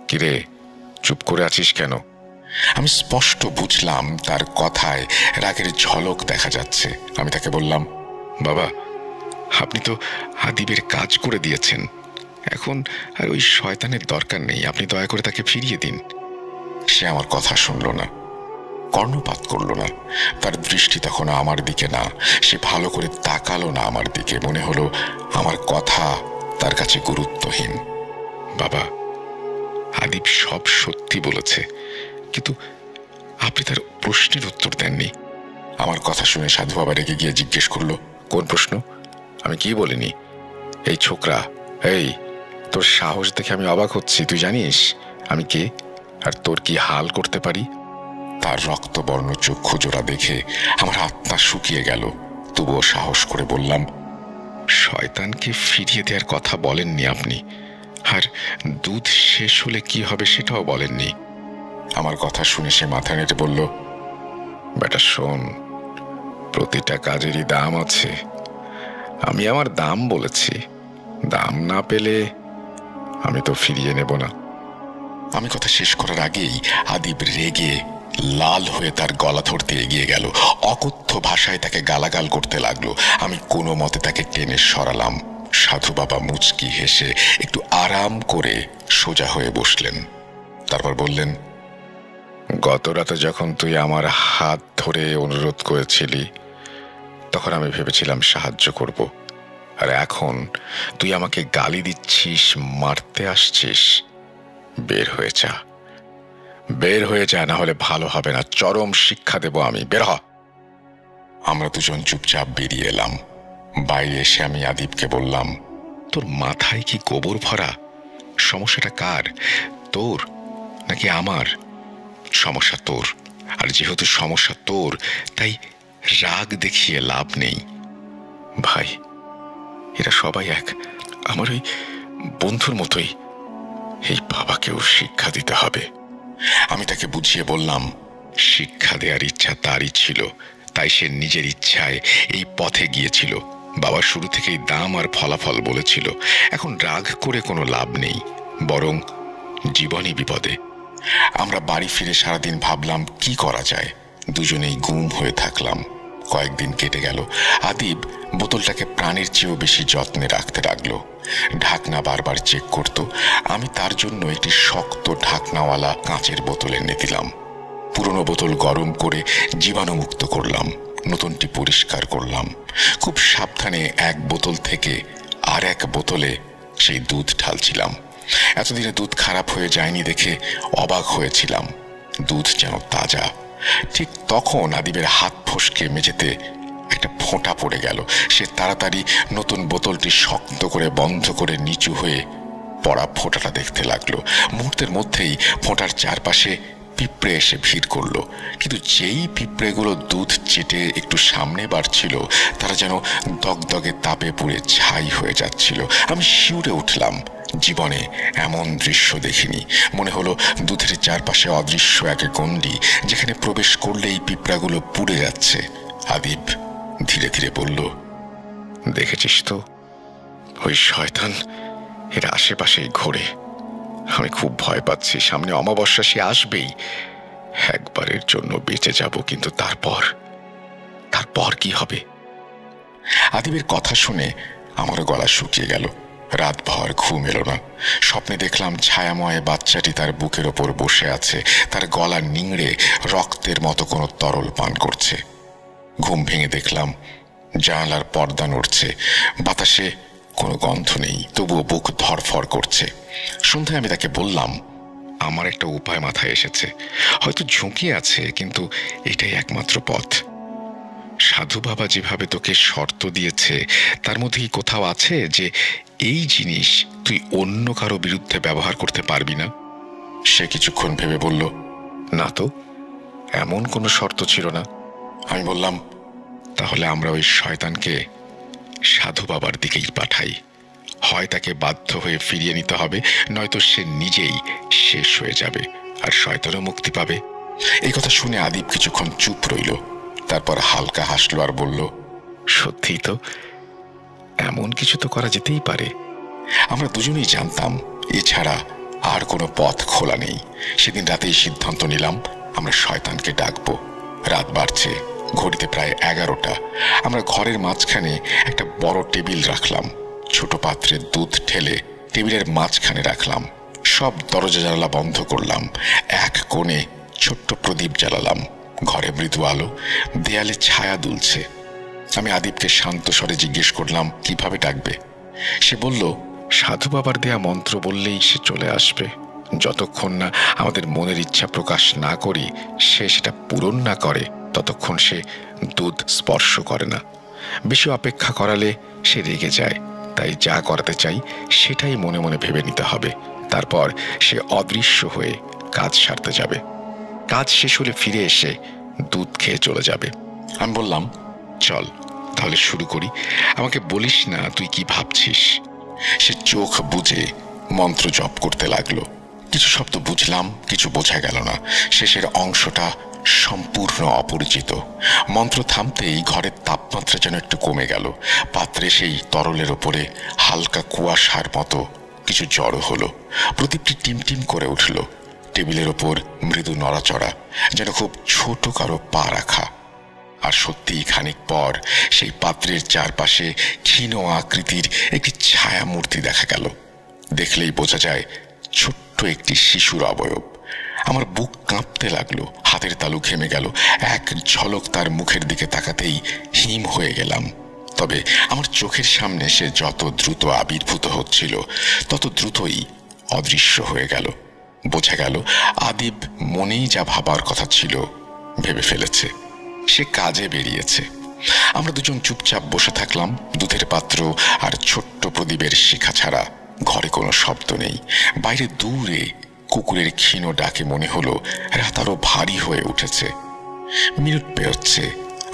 কিরে, চুপ করে আছিস কেন? আমি স্পষ্ট বুঝলাম তার কথায় রাগের ঝলক দেখা যাচ্ছে। আমি তাকে বললাম, বাবা, আপনি তো আদিবের কাজ করে দিয়েছেন, এখন আর ওই শয়তানের দরকার নেই। আপনি দয়া করে তাকে ফিরিয়ে দিন। সে আমার কথা শুনল না। কর্ণপাত করল না। তার দৃষ্টি তখন আমার দিকে না, সে ভালো করে তাকালো না আমার দিকে। মনে হলো আমার কথা তার কাছে গুরুত্বহীন। বাবা, আদিব সব সত্যি বলেছে, কিন্তু আপনি তার প্রশ্নের উত্তর দেননি। আমার কথা শুনে সাধু বাবা রেগে গিয়ে জিজ্ঞেস করলো, কোন প্রশ্ন? আমি কি বলিনি? এই ছোকরা, এই তোর সাহস দেখে আমি অবাক হচ্ছি। তুই জানিস আমি কে আর তোর কি হাল করতে পারি? তার রক্তবর্ণ চক্ষু জোড়া দেখে আমার আত্মা শুকিয়ে গেল। তবুও সাহস করে বললাম, শয়তানকে ফিরিয়ে দেওয়ার কথা বলেননি আপনি, আর দুধ শেষ হলে কি হবে সেটাও বলেননি। আমার কথা শুনে সে মাথা নেড়ে বলল, বেটা শোন, প্রতিটা কাজেরই দাম আছে। আমি আমার দাম বলেছি, দাম না পেলে আমি তো ফিরিয়ে নেব না। আমি কথা শেষ করার আগেই আদিব রেগে লাল হয়ে তার গলা ধরতে এগিয়ে গেল। অকথ্য ভাষায় তাকে গালাগাল করতে লাগলো। আমি কোনো মতে তাকে টেনে সরালাম। সাধু বাবা মুচকি হেসে একটু আরাম করে সোজা হয়ে বসলেন। তারপর বললেন, গত রাতে যখন তুই আমার হাত ধরে অনুরোধ করেছিলি, তখন আমি ভেবেছিলাম সাহায্য করব, আর এখন তুই আমাকে গালি দিচ্ছিস, মারতে আসছিস। বের হয়ে যা, বের হয়ে যা, না হলে ভালো হবে না। চরম শিক্ষা দেব আমি। বের হ। আমরা দুজন চুপচাপ বেরিয়ে এলাম। বাইরে এসে আমি আদিবকে বললাম, তোর মাথায় কি গোবর ভরা? সমস্যাটা কার, তোর নাকি আমার? সমস্যা তোর, আর যেহেতু সমস্যা তোর, তাই রাগ দেখিয়ে লাভ নেই। ভাই, এরা সবাই এক, আমার ওই বন্ধুর মতোই। এই বাবাকেও শিক্ষা দিতে হবে। আমি তাকে বুঝিয়ে বললাম, শিক্ষা দেওয়ার ইচ্ছা তারই ছিল, তাই সে নিজের ইচ্ছায় এই পথে গিয়েছিল। বাবা শুরু থেকেই দাম আর ফলাফল বলেছিল। এখন রাগ করে কোনো লাভ নেই, বরং জীবনই বিপদে। আমরা বাড়ি ফিরে সারাদিন ভাবলাম কি করা যায়। দুজনেই গুম হয়ে থাকলাম। কয়েকদিন কেটে গেল। আদিব বোতলটাকে প্রাণের চেয়েও বেশি যত্নে রাখতে লাগলো। ঢাকনা বারবার চেক করত। আমি তার জন্য একটি শক্ত ঢাকনাওয়ালা কাঁচের বোতল এনে দিলাম। পুরনো বোতল গরম করে জীবাণুমুক্ত করলাম, নতুনটি পরিষ্কার করলাম। খুব সাবধানে এক বোতল থেকে আর এক বোতলে সেই দুধ ঢালছিলাম। এতদিনে দুধ খারাপ হয়ে যায়নি দেখে অবাক হয়েছিলাম। দুধ যেন তাজা। ঠিক তখন আদিবের হাত ফসকে মেঝেতে একটা ফোঁটা পড়ে গেল। সে তাড়াতাড়ি নতুন বোতলটি শক্ত করে বন্ধ করে নিচু হয়ে পড়া ফোঁটাটা দেখতে লাগলো। মুহূর্তের মধ্যেই ফোঁটার চারপাশে পিঁপড়ে এসে ভিড় করলো। কিন্তু যেই পিঁপড়েগুলো দুধ চেটে একটু সামনে বাড়ছিল, তারা যেন দগদগে তাপে পুড়ে ছাই হয়ে যাচ্ছিল। আমি শিউরে উঠলাম। জীবনে এমন দৃশ্য দেখিনি। মনে হলো দুধের চারপাশে অদৃশ্য এক গণ্ডি, যেখানে প্রবেশ করলেই পিঁপড়াগুলো পুড়ে যাচ্ছে। আদিব ধীরে ধীরে বলল, দেখেছিস তো, ওই শয়তান এর আশেপাশেই ঘোরে। আমি খুব ভয় পাচ্ছি। সামনে অমাবস্যা, সে আসবেই। একবারের জন্য বেঁচে যাব, কিন্তু তারপর কি হবে? আদিবের কথা শুনে আমারও গলা শুকিয়ে গেল। রাতভর ঘুম এলো না। স্বপ্নে দেখলাম ছায়াময় বাচ্চাটি তার বুকের ওপর বসে আছে, তার গলা নিংড়ে রক্তের মতো কোনো তরল পান করছে। ঘুম ভেঙে দেখলাম জানালার পর্দা নড়ছে। বাতাসে কোনো গন্ধ নেই, তবুও বুক ধড়ফড় করছে। সন্ধ্যায় আমি তাকে বললাম, আমার একটা উপায় মাথায় এসেছে। হয়তো ঝুঁকি আছে, কিন্তু এটাই একমাত্র পথ। সাধু বাবা যেভাবে তোকে শর্ত দিয়েছে, তার মধ্যে কি কোথাও আছে যে এই জিনিস তুই অন্য কারো বিরুদ্ধে ব্যবহার করতে পারবি না? সে কিছুক্ষণ ভেবে বলল, না তো, এমন কোনো শর্ত ছিল না। আমি বললাম, তাহলে আমরা ওই শয়তানকে সাধু বাবার দিকেই পাঠাই। হয় তাকে বাধ্য হয়ে ফিরিয়ে নিতে হবে, নয়তো সে নিজেই শেষ হয়ে যাবে, আর শয়তানও মুক্তি পাবে। এই কথা শুনে আদিব কিছুক্ষণ চুপ রইল। তারপর হালকা হাসলো আর বলল, সত্যিই তো, এমন কিছু তো করা যেতেই পারে। আমরা দুজনেই জানতাম এছাড়া আর কোনো পথ খোলা নেই। সেদিন রাতেই সিদ্ধান্ত নিলাম আমরা শয়তানকে ডাকবো। রাত বাড়ছে, ঘড়িতে প্রায় 11টা। আমরা ঘরের মাঝখানে একটা বড় টেবিল রাখলাম। ছোট পাত্রে দুধ ঢেলে টেবিলের মাঝখানে রাখলাম। সব দরজা জানালা বন্ধ করলাম। এক কোণে ছোট্ট প্রদীপ জ্বালালাম। ঘরে মৃদু আলো, দেয়ালে ছায়া দুলছে। আমি আদিবকে শান্ত স্বরে জিজ্ঞেস করলাম কিভাবে ডাকবে। সে বলল, সাধু বাবার দেয়া মন্ত্র বললেই সে চলে আসবে। যতক্ষণ না আমাদের মনের ইচ্ছা প্রকাশ না করি, সে সেটা পূরণ না করে, ততক্ষণ সে দুধ স্পর্শ করে না। বেশি অপেক্ষা করালে সে রেগে যায়। তাই যা করাতে চাই সেটাই মনে মনে ভেবে নিতে হবে। তারপর সে অদৃশ্য হয়ে কাজ সারতে যাবে। কাজ শেষ হলে ফিরে এসে দুধ খেয়ে চলে যাবে। আমি বললাম, চল তাহলে শুরু করি, আমাকে বলিস না তুই কি ভাবছিস। সে চোখ বুজে মন্ত্র জপ করতে লাগলো। কিছু শব্দ বুঝলাম, কিছু বোঝা গেল না। শেষের অংশটা সম্পূর্ণ অপরিচিত। মন্ত্র থামতেই ঘরের তাপমাত্রা যেন একটু কমে গেল। পাত্রে সেই তরলের ওপরে হালকা কুয়াশার মতো কিছু জড়ো হলো। প্রদীপটি টিমটিম করে উঠল। টেবিলের ওপর মৃদু নড়াচড়া, যেন খুব ছোট কারো পা রাখা। আর সত্যিই খানিক পর সেই পাত্রের চারপাশে ক্ষীণ আকৃতির একটি ছায়া মূর্তি দেখা গেল। দেখলেই বোঝা যায় ছোট্ট একটি শিশুর অবয়ব। আমার বুক কাঁপতে লাগলো, হাতের তালু ঘেমে গেল। এক ঝলক তার মুখের দিকে তাকাতেই হিম হয়ে গেলাম। তবে আমার চোখের সামনে সে যত দ্রুত আবির্ভূত হচ্ছিল, তত দ্রুতই অদৃশ্য হয়ে গেল। বোঝা গেল আদিব মনেই যা ভাবার কথা ছিল ভেবে ফেলেছে। সে কাজে বেরিয়েছে। আমরা দুজন চুপচাপ বসে থাকলাম। দুধের পাত্র আর ছোট্ট প্রদীপের শিখা ছাড়া ঘরে কোনো শব্দ নেই। বাইরে দূরে কুকুরের ক্ষীণ ডাকে মনে হলো রাত আরো ভারী হয়ে উঠেছে। মিনিট পেরোচ্ছে।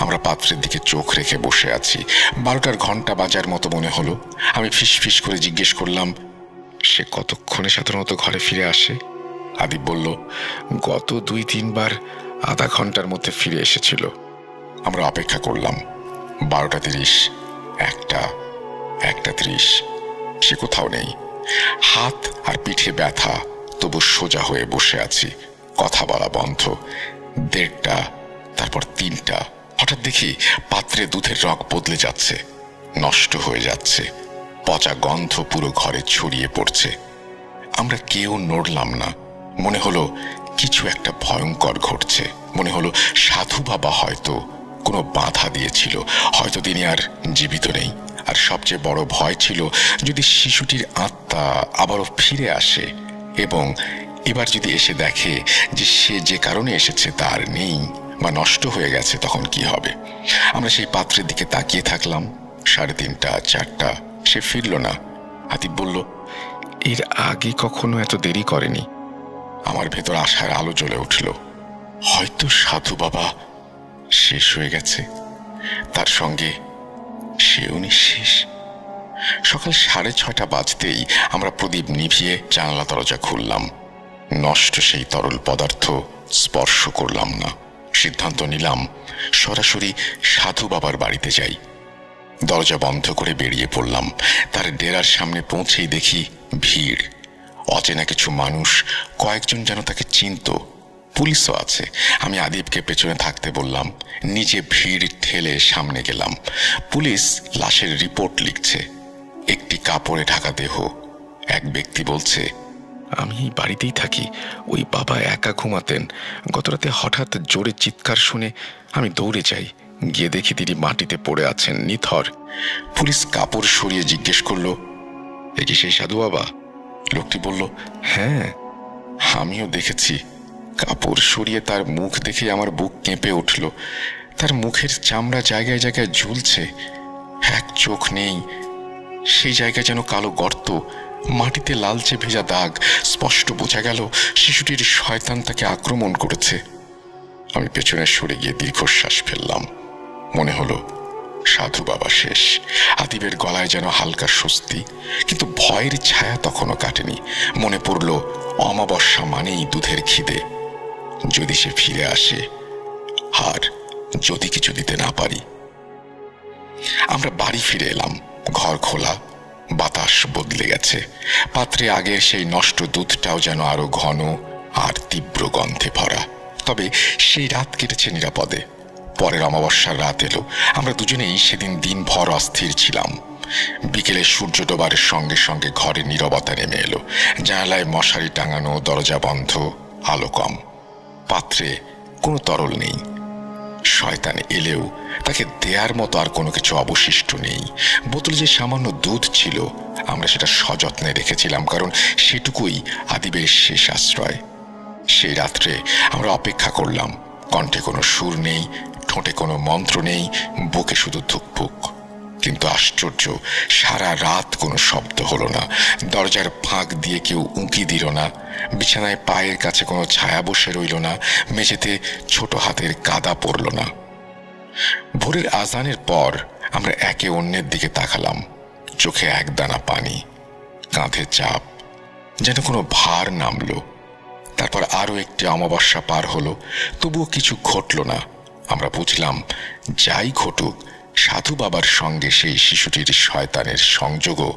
আমরা পাত্রের দিকে চোখ রেখে বসে আছি। 12টার ঘন্টা বাজার মতো মনে হলো। আমি ফিস করে জিজ্ঞেস করলাম, সে কতক্ষণে সাধারণত ঘরে ফিরে আসে? আদিব বলল, গত 2-3 বার আধা ঘন্টার মধ্যে ফিরে এসেছিল। আমরা অপেক্ষা করলাম। 12টা 30, 1টা 30। সে কোথাও নেই। হাত আর পিঠে ব্যথা, তবু সোজা হয়ে বসে আছি। কথা বলা বন্ধ। 1:30, তারপর 3টা। হঠাৎ দেখি পাত্রে দুধের রং বদলে যাচ্ছে, নষ্ট হয়ে যাচ্ছে। পচা গন্ধ পুরো ঘরে ছড়িয়ে পড়ছে। আমরা কেউ নড়লাম না। মনে হলো কিছু একটা ভয়ঙ্কর ঘটছে। মনে হলো সাধু বাবা হয়তো কোনো বাধা দিয়েছিল। হয়তো তিনি আর জীবিত নেই। আর সবচেয়ে বড় ভয় ছিল, যদি শিশুটির আত্মা আবারও ফিরে আসে এবং এবার যদি এসে দেখে যে সে যে কারণে এসেছে তার নেই বা নষ্ট হয়ে গেছে, তখন কি হবে? আমরা সেই পাত্রের দিকে তাকিয়ে থাকলাম। 3:30, 4টা। সে ফিরল না। আতিফ বলল, এর আগে কখনো এত দেরি করেনি। আমার ভেতর আশার আলো জ্বলে উঠল। হয়তো সাধু বাবা শেষ হয়ে গেছে, তার সঙ্গে সেও নিঃশেষ। সকাল 6:30 বাজতেই আমরা প্রদীপ নিভিয়ে জানালা দরজা খুললাম। নষ্ট সেই তরল পদার্থ স্পর্শ করলাম না। সিদ্ধান্ত নিলাম সরাসরি সাধু বাবার বাড়িতে যাই। দরজা বন্ধ করে বেরিয়ে পড়লাম। তার ডেরার সামনে পৌঁছেই দেখি ভিড়। অচেনা কিছু মানুষ, কয়েকজন যেন তাকে চিনত। পুলিশও আছে। আমি আদিবকে পেছনে থাকতে বললাম। নিজে ভিড় ঠেলে সামনে গেলাম। পুলিশ লাশের রিপোর্ট লিখছে। একটি কাপড়ে ঢাকা দেহ। এক ব্যক্তি বলছে, আমি এই বাড়িতেই থাকি। ওই বাবা একা ঘুমাতেন। গতরাতে হঠাৎ জোরে চিৎকার শুনে আমি দৌড়ে যাই। গিয়ে দেখি তিনি মাটিতে পড়ে আছেন নিথর। পুলিশ কাপড় সরিয়ে জিজ্ঞেস করলো, এ কি সেই সাধু বাবা? লোকটি বলল, হ্যাঁ, আমিও দেখেছি। কাপড় সরিয়ে তার মুখ দেখে আমার বুক কেঁপে উঠল। তার মুখের চামড়া জায়গায় জায়গায় ঝুলছে। এক চোখ নেই। সেই জায়গায় যেন কালো গর্ত, মাটিতে লালচে ভেজা দাগ। স্পষ্ট বোঝা গেল শিশুটির শয়তান তাকে আক্রমণ করেছে। আমি পেছনে সরে গিয়ে দীর্ঘশ্বাস ফেললাম। মনে হলো সাধু বাবা শেষ। আদিবের গলায় যেন হালকা স্বস্তি, কিন্তু ভয়ের ছায়া তখনও কাটেনি। মনে পড়ল অমাবস্যা মানেই দুধের খিদে। যদি সে ফিরে আসে, আর যদি কিছু দিতে না পারি। আমরা বাড়ি ফিরে এলাম। ঘর খোলা, বাতাস বদলে গেছে। পাত্রে আগের সেই নষ্ট দুধটাও যেন আরো ঘন আর তীব্র গন্ধে ভরা। তবে সেই রাত কেটেছে নিরাপদে। পরের অমাবস্যার রাত এলো। আমরা দুজনেই সেদিন দিনভর অস্থির ছিলাম। বিকেলে সূর্য ডোবার সঙ্গে সঙ্গে ঘরে নীরবতা নেমে এলো। জানালায় মশারি টাঙানো, দরজা বন্ধ, আলো কম। পাত্রে কোনো তরল নেই। শয়তান এলেও তাকে দেয়ার মতো আর কোনো কিছু অবশিষ্ট নেই। বোতলে যে সামান্য দুধ ছিল আমরা সেটা সযত্নে রেখেছিলাম, কারণ সেটুকুই আদিবের শেষ আশ্রয়। সেই রাত্রে আমরা অপেক্ষা করলাম। কণ্ঠে কোনো সুর নেই, ঠোঁটে কোনো মন্ত্র নেই, বুকে শুধু ধুকপুক। কিন্তু আশ্চর্য, সারা রাত কোনো শব্দ হলো না। দরজার ফাঁক দিয়ে কেউ উঁকি দিল না, বিছানায় পায়ের কাছে কোনো ছায়া বসে রইল না, মেঝেতে ছোট হাতের কাদা পড়ল না। ভোরের আজানের পর আমরা একে অন্যের দিকে তাকালাম। চোখে একদানা পানি, কাঁধে চাপ, যেন কোনো ভার নামলো। তারপর আরো একটি অমাবস্যা পার হলো, তবুও কিছু ঘটল না। আমরা বুঝলাম, যাই ঘটুক, সাধু বাবার সঙ্গে সেই শিশুটির শয়তানের সংযোগও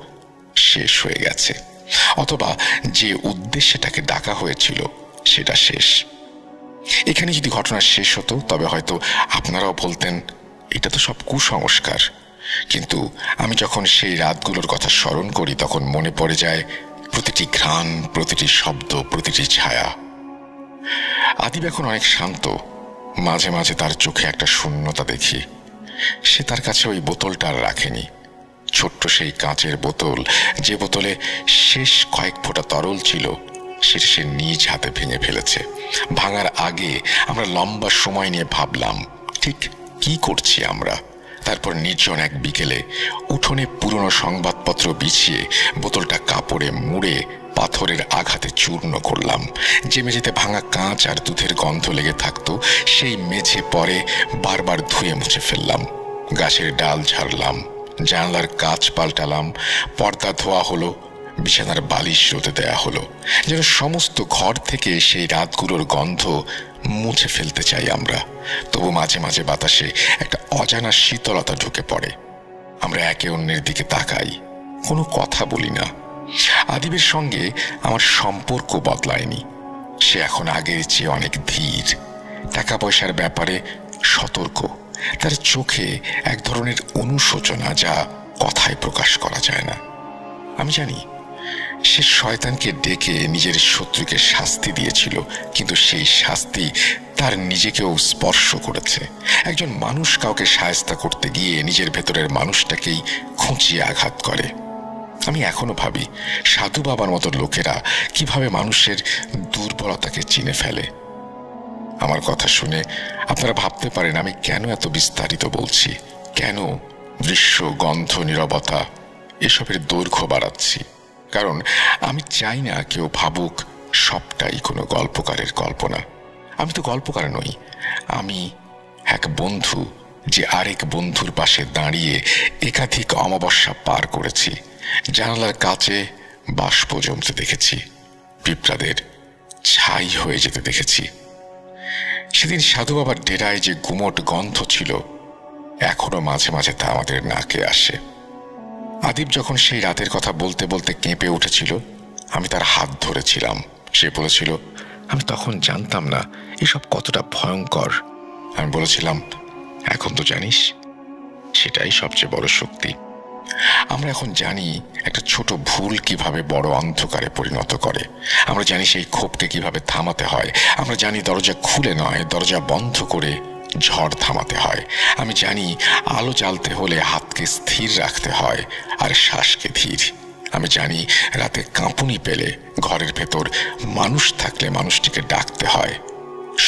শেষ হয়ে গেছে, অথবা যে উদ্দেশ্যে তাকে ডাকা হয়েছিল সেটা শেষ। এখানে যদি ঘটনা শেষ হতো তবে হয়তো আপনারাও বলতেন এটা তো সব কুসংস্কার। কিন্তু আমি যখন সেই রাতগুলোর কথা স্মরণ করি তখন মনে পড়ে যায় প্রতিটি ঘ্রাণ, প্রতিটি শব্দ, প্রতিটি ছায়া। আদিব এখন অনেক শান্ত। মাঝে মাঝে তার চোখে একটা শূন্যতা দেখি। সে তার কাছে ওই বোতলটা আর রাখেনি। ছোট্ট সেই কাঁচের বোতল, যে বোতলে শেষ কয়েক ফোঁটা তরল ছিল, সেটা সে নিজ হাতে ভেঙে ফেলেছে। ভাঙার আগে আমরা লম্বা সময় নিয়ে ভাবলাম ঠিক কি করছি আমরা। তারপর নির্জন এক বিকেলে উঠোনে পুরনো সংবাদপত্র বিছিয়ে বোতলটা কাপড়ে মুড়ে পাথরের আঘাতে চূর্ণ করলাম। যে মেঝেতে ভাঙা কাঁচ আর দুধের গন্ধ লেগে থাকতো সেই মেঝে পরে বারবার ধুয়ে মুছে ফেললাম। গাছের ডাল ঝাড়লাম, জানলার কাঁচ পাল্টালাম, পর্দা ধোয়া হলো, বিছানার বালিশ রোদে দেয়া হলো, যেন সমস্ত ঘর থেকে সেই রাতগুলোর গন্ধ মুছে ফেলতে চাই আমরা। তবু মাঝে মাঝে বাতাসে একটা অজানা শীতলতা ঢুকে পড়ে। আমরা একে অন্যের দিকে তাকাই, কোনো কথা বলি না। আদিবের সঙ্গে আমার সম্পর্ক বদলায়নি। সে এখন আগের চেয়ে অনেক ধীর, টাকা পয়সার ব্যাপারে সতর্ক। তার চোখে এক ধরনের অনুশোচনা যা কথায় প্রকাশ করা যায় না। আমি জানি সে শয়তানকে ডেকে নিজের শত্রুকে শাস্তি দিয়েছিল, কিন্তু সেই শাস্তি তার নিজেকেও স্পর্শ করেছে। একজন মানুষ কাউকে শায়েস্তা করতে গিয়ে নিজের ভেতরের মানুষটাকেই খুঁচিয়ে আঘাত করে। আমি এখনো ভাবি সাধু বাবার মতো লোকেরা কিভাবে মানুষের দুর্বলতাকে চিনে ফেলে। আমার কথা শুনে আপনারা ভাবতে পারেন আমি কেন এত বিস্তারিত বলছি, কেন দৃশ্য, গন্ধ, নীরবতা এসবের দৈর্ঘ্য বাড়াচ্ছি। কারণ আমি চাই না কেউ ভাবুক সবটাই কোনো গল্পকারের কল্পনা। আমি তো গল্পকার নই, আমি এক বন্ধু যে আরেক বন্ধুর পাশে দাঁড়িয়ে একাধিক অমাবস্যা পার করেছি। জানালার কাছে বাষ্প জমতে দেখেছি, পিঁপড়াদের ছাই হয়ে যেতে দেখেছি। সেদিন সাধু বাবার ডেরায় যে গুমট গন্ধ ছিল এখনো মাঝে মাঝে তা আমাদের নাকে আসে। আদিব যখন সেই রাতের কথা বলতে বলতে কেঁপে উঠেছিল, আমি তার হাত ধরেছিলাম। সে বলেছিল আমি তখন জানতাম না এসব কতটা ভয়ঙ্কর। আমি বলেছিলাম এখন তো জানিস, সেটাই সবচেয়ে বড় শক্তি। আমরা এখন জানি একটা ছোট ভুল কিভাবে বড় অন্ধকারে পরিণত করে। আমরা জানি সেই ক্ষোভকে কিভাবে থামাতে হয়। আমরা জানি দরজা খুলে নয়, দরজা বন্ধ করে ঝড় থামাতে হয়। আমি জানি আলো জ্বালতে হলে হাতকে স্থির রাখতে হয় আর শ্বাসকে ধীর। আমি জানি রাতে কাঁপুনি পেলে ঘরের ভেতর মানুষ থাকলে মানুষটিকে ডাকতে হয়,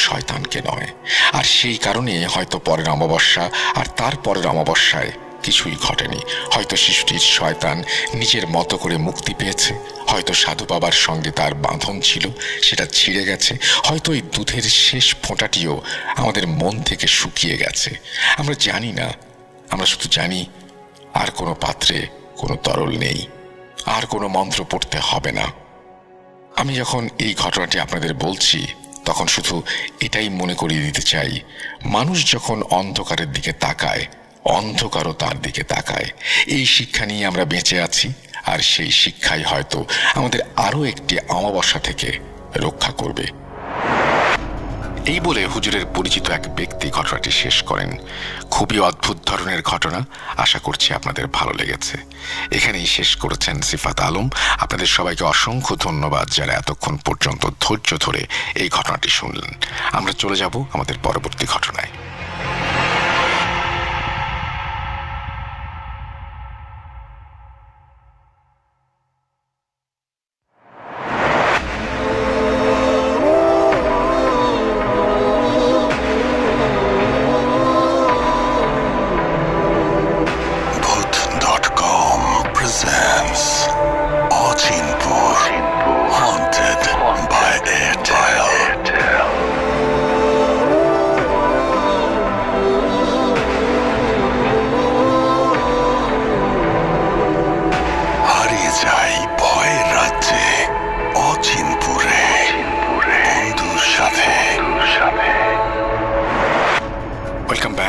শয়তানকে নয়। আর সেই কারণে হয়তো পরের অমাবস্যা আর তার পরের অমাবস্যায় কিছুই ঘটেনি। হয়তো শিশুটির শয়তান নিজের মতো করে মুক্তি পেয়েছে, হয়তো সাধু বাবার সঙ্গে তার বাঁধন ছিল, সেটা ছিঁড়ে গেছে। হয়তো এই দুধের শেষ ফোঁটাটিও আমাদের মন থেকে শুকিয়ে গেছে। আমরা জানি না, আমরা শুধু জানি আর কোনো পাত্রে কোনো তরল নেই, আর কোনো মন্ত্র পড়তে হবে না। আমি যখন এই ঘটনাটি আপনাদের বলছি তখন শুধু এটাই মনে করিয়ে দিতে চাই, মানুষ যখন অন্ধকারের দিকে তাকায় অন্ধকারও তার দিকে তাকায়। এই শিক্ষা নিয়ে আমরা বেঁচে আছি, আর সেই শিক্ষাই হয়তো আমাদের আরো একটি অমাবস্যা থেকে রক্ষা করবে। এই বলে হুজুরের পরিচিত এক ব্যক্তি ঘটনাটি শেষ করেন। খুবই অদ্ভুত ধরনের ঘটনা, আশা করছি আপনাদের ভালো লেগেছে। এখানেই শেষ করেছেন সিফাত আলম। আপনাদের সবাইকে অসংখ্য ধন্যবাদ যারা এতক্ষণ পর্যন্ত ধৈর্য ধরে এই ঘটনাটি শুনলেন। আমরা চলে যাব আমাদের পরবর্তী ঘটনায়।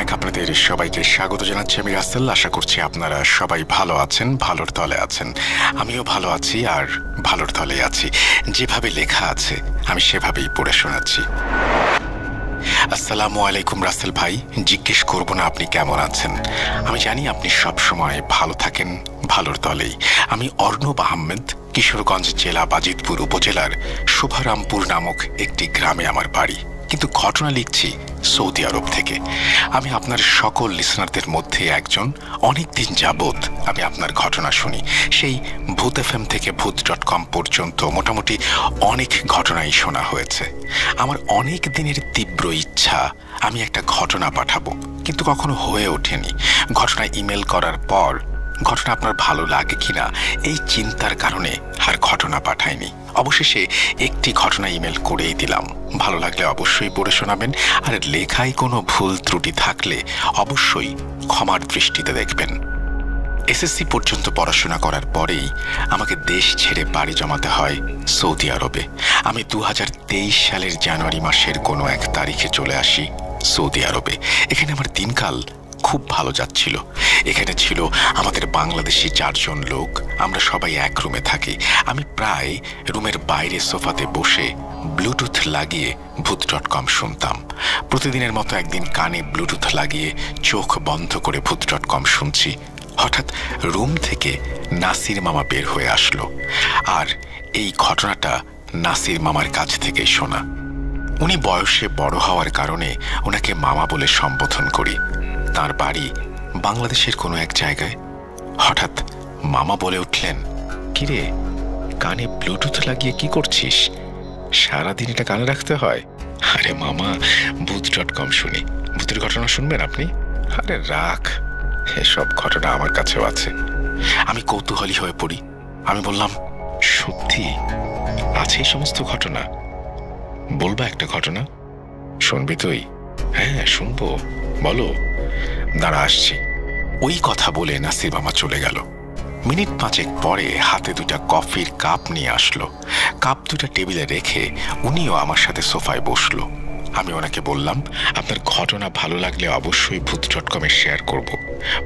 ব্যাক আপনাদের সবাইকে স্বাগত জানাচ্ছি। আমি রাসেল। আশা করছি আপনারা সবাই ভালো আছেন, ভালোর তলে আছেন। আমিও ভালো আছি আর ভালোর তলে আছি। যেভাবে লেখা আছে আমি সেভাবেই পড়ে শোনাচ্ছি। আসসালামু আলাইকুম রাসেল ভাই। জিজ্ঞেস করব না আপনি কেমন আছেন, আমি জানি আপনি সব সময় ভালো থাকেন, ভালোর তলেই। আমি অর্ণব আহমেদ, কিশোরগঞ্জ জেলা বাজিতপুর উপজেলার শুভারামপুর নামক একটি গ্রামে আমার বাড়ি, কিন্তু ঘটনা লিখছি সৌদি আরব থেকে। আমি আপনার সকল লিসনারদের মধ্যে একজন। অনেকদিন যাবৎ আমি আপনার ঘটনা শুনি, সেই ভূত FM থেকে ভূত.com পর্যন্ত মোটামুটি অনেক ঘটনাই শোনা হয়েছে। আমার অনেক দিনের তীব্র ইচ্ছা আমি একটা ঘটনা পাঠাবো, কিন্তু কখনো হয়ে ওঠেনি। ঘটনা ইমেল করার পর ঘটনা আপনার ভালো লাগে কিনা এই চিন্তার কারণে আর ঘটনা পাঠাইনি। অবশেষে একটি ঘটনা ইমেল করেই দিলাম। ভালো লাগলে অবশ্যই পড়ে শোনাবেন, আর লেখায় কোনো ভুল ত্রুটি থাকলে অবশ্যই ক্ষমার দৃষ্টিতে দেখবেন। SSC পর্যন্ত পড়াশোনা করার পরেই আমাকে দেশ ছেড়ে পাড়ি জমাতে হয় সৌদি আরবে। আমি 2023 সালের জানুয়ারি মাসের কোনো এক তারিখে চলে আসি সৌদি আরবে। এখানে আমার দিনকাল খুব ভালো যাচ্ছিল। এখানে ছিল আমাদের বাংলাদেশি 4 জন লোক। আমরা সবাই এক রুমে থাকি। আমি প্রায় রুমের বাইরে সোফাতে বসে ব্লুটুথ লাগিয়ে ভূত.com শুনতাম। প্রতিদিনের মতো একদিন কানে ব্লুটুথ লাগিয়ে চোখ বন্ধ করে ভূত.com শুনছি। হঠাৎ রুম থেকে নাসির মামা বের হয়ে আসলো, আর এই ঘটনাটা নাসির মামার কাছ থেকেই শোনা। উনি বয়সে বড় হওয়ার কারণে ওনাকে মামা বলে সম্বোধন করি। তার বাড়ি বাংলাদেশের কোনো এক জায়গায়। হঠাৎ মামা বলে উঠলেন, কিরে, কানে ব্লুটুথ লাগিয়ে কি করছিস? সারাদিন এটা কানে রাখতে হয়? আরে মামা, ভূত.com শুনি। ভূতের ঘটনা শুনবেন আপনি? আরে রাখ, এসব ঘটনা আমার কাছেও আছে। আমি কৌতূহলী হয়ে পড়ি। আমি বললাম, সত্যি আছে এই সমস্ত ঘটনা? বলবা একটা ঘটনা? শুনবি তুই? হ্যাঁ শুনবো, বলো। দাঁড়া আসছি। ওই কথা বলে নাসির মামা চলে গেল। মিনিট 5 পরে হাতে 2টা কফির কাপ নিয়ে আসলো। কাপ 2টা টেবিলে রেখে উনিও আমার সাথে সোফায় বসলো। আমি ওনাকে বললাম, আপনার ঘটনা ভালো লাগলে অবশ্যই ভূত.com শেয়ার করব।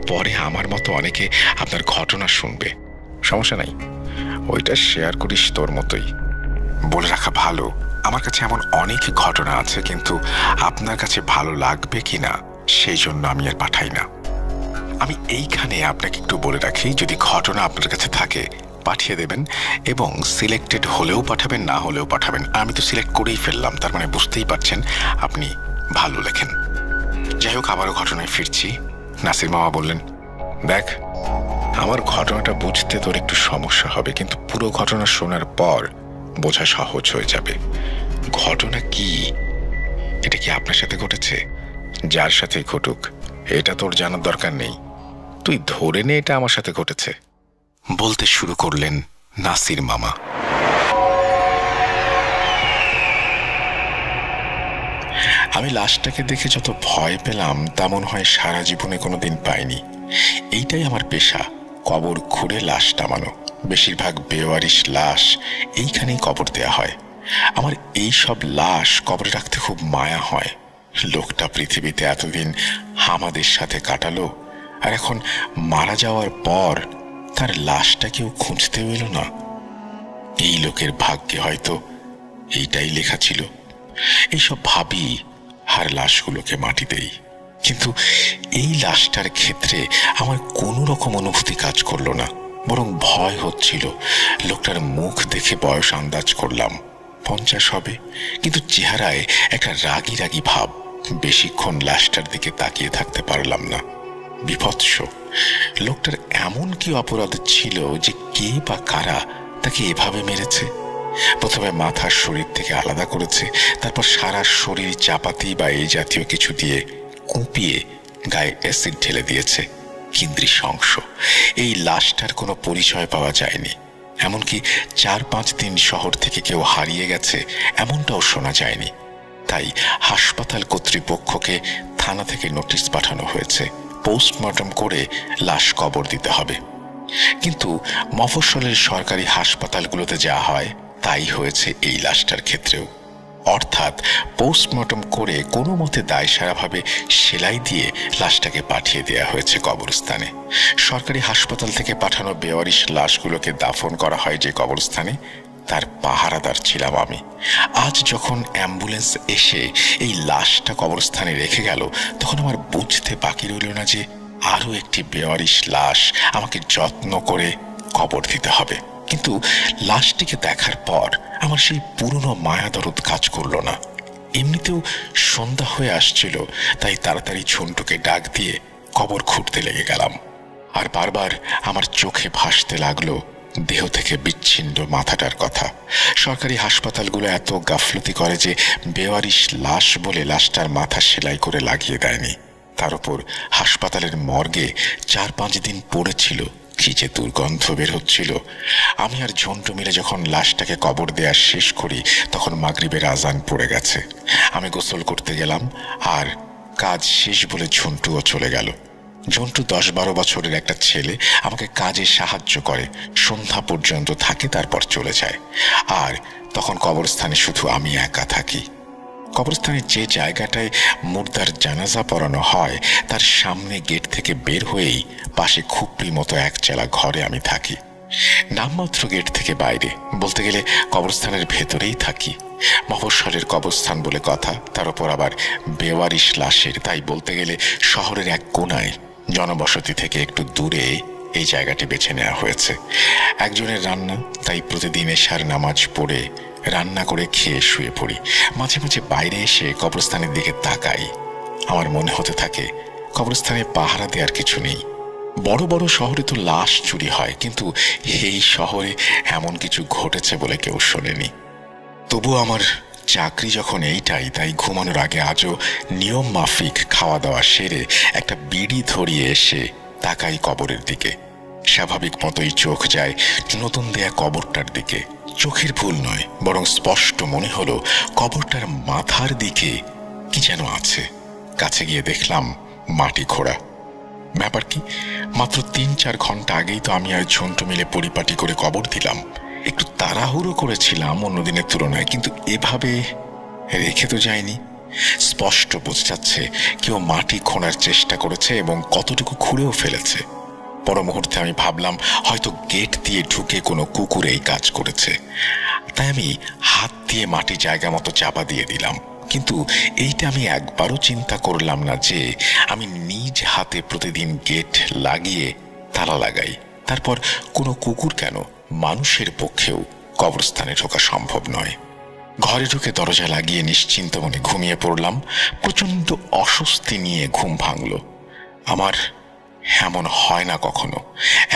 পরে আমার মতো অনেকে আপনার ঘটনা শুনবে। সমস্যা নাই, ওইটা শেয়ার করিস তোর মতোই। বলে রাখা ভালো, আমার কাছে এমন অনেক ঘটনা আছে, কিন্তু আপনার কাছে ভালো লাগবে কিনা সেই জন্য আমি আর পাঠাই না। আমি এইখানে আপনাকে একটু বলে রাখি, যদি ঘটনা আপনার কাছে থাকে পাঠিয়ে দেবেন, এবং সিলেক্টেড হলেও পাঠাবেন, না হলেও পাঠাবেন। আমি তো সিলেক্ট করেই ফেললাম, তার মানে বুঝতেই পারছেন আপনি ভালো লেখেন। যাই হোক, আবারও ঘটনায় ফিরছি। নাসির মামা বললেন, দেখ, আমার ঘটনাটা বুঝতে তোর একটু সমস্যা হবে, কিন্তু পুরো ঘটনা শোনার পর বোঝা সহজ হয়ে যাবে। ঘটনা কি? এটা কি আপনার সাথে ঘটেছে? যার সাথে ঘটুক, এটা তোর জানার দরকার নেই। তুই ধরে নে এটা আমার সাথে ঘটেছে। বলতে শুরু করলেন নাসির মামা। আমি লাশটাকে দেখে যত ভয় পেলাম তা মনে হয় সারা জীবনে কোনোদিন পাইনি। এইটাই আমার পেশা, কবর খুঁড়ে লাশ নামানো। বেশিরভাগ বেওয়ারিশ লাশ এইখানেই কবর দেয়া হয়। আমার এই সব লাশ কবরে রাখতে খুব মায়া হয়। লোকটা পৃথিবীতে এতদিন আমাদের সাথে কাটালো, আর এখন মারা যাওয়ার পর তার লাশটা কেউ খুঁজতেও এলো না। এই লোকের ভাগ্যে হয়তো এইটাই লেখা ছিল। এইসব ভাবি আর লাশগুলোকে মাটি দেই, কিন্তু এই লাশটার ক্ষেত্রে আমার কোনো রকম অনুভূতি কাজ করলো না, বরং ভয় হচ্ছিল। লোকটার মুখ দেখে বয়স আন্দাজ করলাম 50 হবে, কিন্তু চেহারায় একটা রাগী রাগী ভাব। বেশিক্ষণ লাশটার দিকে তাকিয়ে থাকতে পারলাম না। বিভৎস! লোকটার এমন কি অপরাধ ছিল যে কে বা কারা তাকে এভাবে মেরেছে? প্রথমে মাথার শরীর থেকে আলাদা করেছে, তারপর সারা শরীর চাপাতি বা এই জাতীয় কিছু দিয়ে কুপিয়ে গায়ে অ্যাসিড ঢেলে দিয়েছে। কি নৃশংস! এই লাশটার কোনো পরিচয় পাওয়া যায়নি। এমনকি 4-5 দিন শহর থেকে কেউ হারিয়ে গেছে এমনটাও শোনা যায়নি। তাই হাসপাতাল কর্তৃপক্ষকে থানা থেকে নোটিশ পাঠানো হয়েছে, পোস্টমর্টম করে লাশ কবর দিতে হবে। কিন্তু মফস্বলের সরকারি হাসপাতালগুলোতে যা হয় তাই হয়েছে এই লাশটার ক্ষেত্রেও। অর্থাৎ পোস্টমর্টম করে কোনো মতে দায়সারাভাবে সেলাই দিয়ে লাশটাকে পাঠিয়ে দেয়া হয়েছে কবরস্থানে। সরকারি হাসপাতাল থেকে পাঠানো বেওয়ারিশ লাশগুলোকে দাফন করা হয় যে কবরস্থানে, তার পাহারাদার ছিলাম আমি। আজ যখন অ্যাম্বুলেন্স এসে এই লাশটা কবরস্থানে রেখে গেল, তখন আমার বুঝতে বাকি রইল না যে আরো একটি বেওয়ারিশ লাশ আমাকে যত্ন করে কবর দিতে হবে। কিন্তু লাশটিকে দেখার পর আমার সেই পুরনো মায়া দরদ কাজ করলো না। এমনিতেও সন্ধ্যা হয়ে আসছিল, তাই তাড়াতাড়ি ঝন্টুকে ডাক দিয়ে কবর খুঁড়তে লেগে গেলাম। আর বারবার আমার চোখে ভাসতে লাগলো দেহ থেকে বিচ্ছিন্ন মাথাটার কথা। সরকারি হাসপাতালগুলো এত গাফলতি করে যে বেওয়ারিশ লাশ বলে লাশটার মাথা সেলাই করে লাগিয়ে দেয়নি। তার উপর হাসপাতালের মর্গে 4-5 দিন পড়েছিল, কি যে দুর্গন্ধ বের হচ্ছিল। আমি আর ঝন্টু মিলে যখন লাশটাকে কবর দেয়া শেষ করি, তখন মাগরিবের আজান পড়ে গেছে। আমি গোসল করতে গেলাম, আর কাজ শেষ বলে ঝন্টুও চলে গেল। ঝন্টু 10-12 বছরের একটা ছেলে, আমাকে কাজে সাহায্য করে, সন্ধ্যা পর্যন্ত থাকে, তারপর চলে যায়। আর তখন কবরস্থানে শুধু আমি একা থাকি। কবরস্থানের যে জায়গাটায় মুর্দার জানাজা পড়ানো হয়, তার সামনে গেট থেকে বের হয়েই পাশে খুপড়ি মতো একচালা ঘরে আমি থাকি। নামমাত্র গেট থেকে বাইরে, বলতে গেলে কবরস্থানের ভেতরেই থাকি। মফস্বলের কবরস্থান বলে কথা, তার উপর আবার বেওয়ারিশ লাশের, তাই বলতে গেলে শহরের এক কোনায়, জনবসতি থেকে একটু দূরে এই জায়গাটি বেছে নেওয়া হয়েছে। একজনের রান্না, তাই প্রতিদিন এশার নামাজ পড়ে রান্না করে খেয়ে শুয়ে পড়ি। মাঝে মাঝে বাইরে এসে কবরস্থানের দিকে তাকাই। আমার মনে হতে থাকে কবরস্থানে পাহারা দেওয়ার কিছু নেই। বড় বড় শহরে তো লাশ চুরি হয়, কিন্তু এই শহরে এমন কিছু ঘটেছে বলে কেউ শোনেনি। তবু আমার চাকরি যখন এইটাই, তাই ঘুমানোর আগে আজও নিয়ম মাফিক খাওয়া দাওয়া সেরে একটা বিড়ি ধরিয়ে এসে তাকাই কবরের দিকে। স্বাভাবিক মতোই চোখ যায় নতুন দেয়া কবরটার দিকে। চোখের ভুল নয়, বরং স্পষ্ট মনে হলো কবরটার মাথার দিকে কি যেন আছে। কাছে গিয়ে দেখলাম মাটি খোঁড়া। ব্যাপার কি, মাত্র 3-4 ঘন্টা আগেই তো আমি আর ঝন্টু মিলে পরিপাটি করে কবর দিলাম। একটু তাড়াহুড়ো করেছিলাম অন্য দিনের তুলনায়, কিন্তু এভাবে রেখে তো যায়নি। স্পষ্ট বোঝা যাচ্ছে কেউ মাটি খোঁড়ার চেষ্টা করেছে এবং কতটুকু খুঁড়েও ফেলেছে। পর মুহূর্তে আমি ভাবলাম হয়তো গেট দিয়ে ঢুকে কোনো কুকুর এই কাজ করেছে, তাই আমি হাত দিয়ে মাটি জায়গা মতো চাপা দিয়ে দিলাম। কিন্তু এইটা আমি একবারও চিন্তা করলাম না যে আমি নিজ হাতে প্রতিদিন গেট লাগিয়ে তালা লাগাই। তারপর কোনো কুকুর কেন, মানুষের পক্ষেও কবরস্থানে ঢোকা সম্ভব নয়। ঘরে ঢুকে দরজা লাগিয়ে নিশ্চিন্ত মনে ঘুমিয়ে পড়লাম। প্রচন্ড অস্বস্তি নিয়ে ঘুম ভাঙল আমার। এমন হয় না কখনো,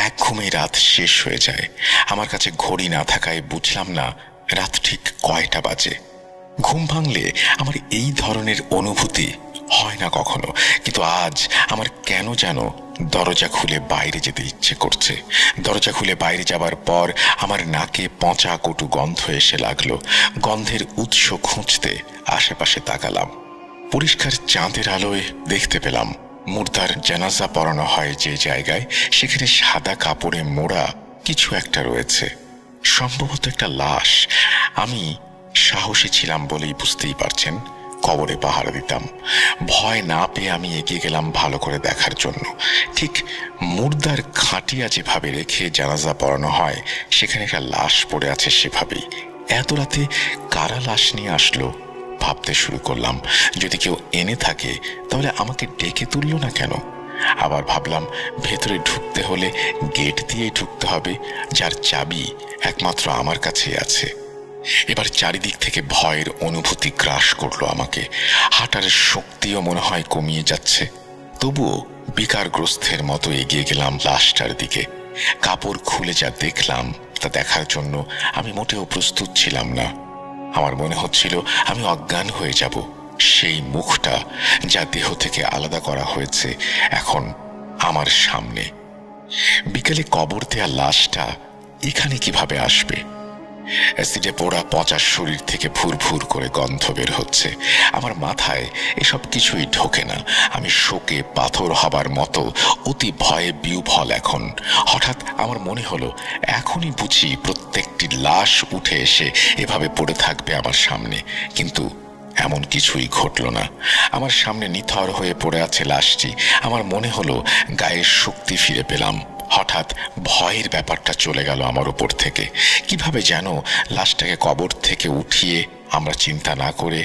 এক ঘুমেই রাত শেষ হয়ে যায়। আমার কাছে ঘড়ি না থাকায় বুঝলাম না রাত ঠিক কয়টা বাজে। ঘুম ভাঙলে আমার এই ধরনের অনুভূতি হয় না কখনো, কিন্তু আজ আমার কেন যেন দরজা খুলে বাইরে যেতে ইচ্ছে করছে। দরজা খুলে বাইরে যাবার পর আমার নাকে পচা কটু গন্ধ এসে লাগলো। গন্ধের উৎস খুঁজতে আশেপাশে তাকালাম। পরিষ্কার চাঁদের আলোয় দেখতে পেলাম মুর্দার জানাজা পড়ানো হয় যে জায়গায়, সেখানে সাদা কাপড়ে মোড়া কিছু একটা রয়েছে, সম্ভবত একটা লাশ। আমি সাহসী ছিলাম বলেই বুঝতেই পারছেন কবরে পাহারা দিতাম। ভয় না পেয়ে আমি এগিয়ে গেলাম ভালো করে দেখার জন্য। ঠিক মুর্দার খাটিয়া যেভাবে রেখে জানাজা পড়ানো হয়, সেখানে একটা লাশ পড়ে আছে সেভাবেই। এত রাতে কারা লাশ নিয়ে আসলো ভাবতে শুরু করলাম। যদি কেউ এনে থাকে তাহলে আমাকে ডেকে তুলল না কেন? আবার ভাবলাম ভেতরে ঢুকতে হলে গেট দিয়েই ঢুকতে হবে, যার চাবি একমাত্র আমার কাছেই আছে। এবার চারিদিক থেকে ভয়ের অনুভূতি গ্রাস করলো আমাকে। হাঁটার শক্তিও মনে হয় কমিয়ে যাচ্ছে। তবুও বিকারগ্রস্তের মতো এগিয়ে গেলাম লাশটার দিকে। কাপড় খুলে যা দেখলাম তা দেখার জন্য আমি মোটেও প্রস্তুত ছিলাম না। আমার মনে হচ্ছিল আমি অজ্ঞান হয়ে যাব। সেই মুখটা যা দেহ থেকে আলাদা করা হয়েছে এখন আমার সামনে। বিকেলে কবর দেয়া লাশটা এখানে কিভাবে আসবে? অ্যাসিডে পোড়া পচা শরীর থেকে ফুরফুর করে গন্ধ বের হচ্ছে। আমার মাথায় এসব কিছুই ঢোকে না। আমি শোকে পাথর হবার মতো অতি ভয়ে বিহ্বল। এখন হঠাৎ আমার মনে হলো এখনই বুঝি প্রত্যেকটি লাশ উঠে এসে এভাবে পড়ে থাকবে আমার সামনে, কিন্তু এমন কিছুই ঘটল না। আমার সামনে নিথর হয়ে পড়ে আছে লাশটি। আমার মনে হলো গায়ের শক্তি ফিরে পেলাম। হঠাৎ ভয়ের ব্যাপারটা চলে গেল আমার উপর থেকে। কিভাবে যেন লাশটাকে কবর থেকে উঠিয়ে আমরা চিন্তা না করে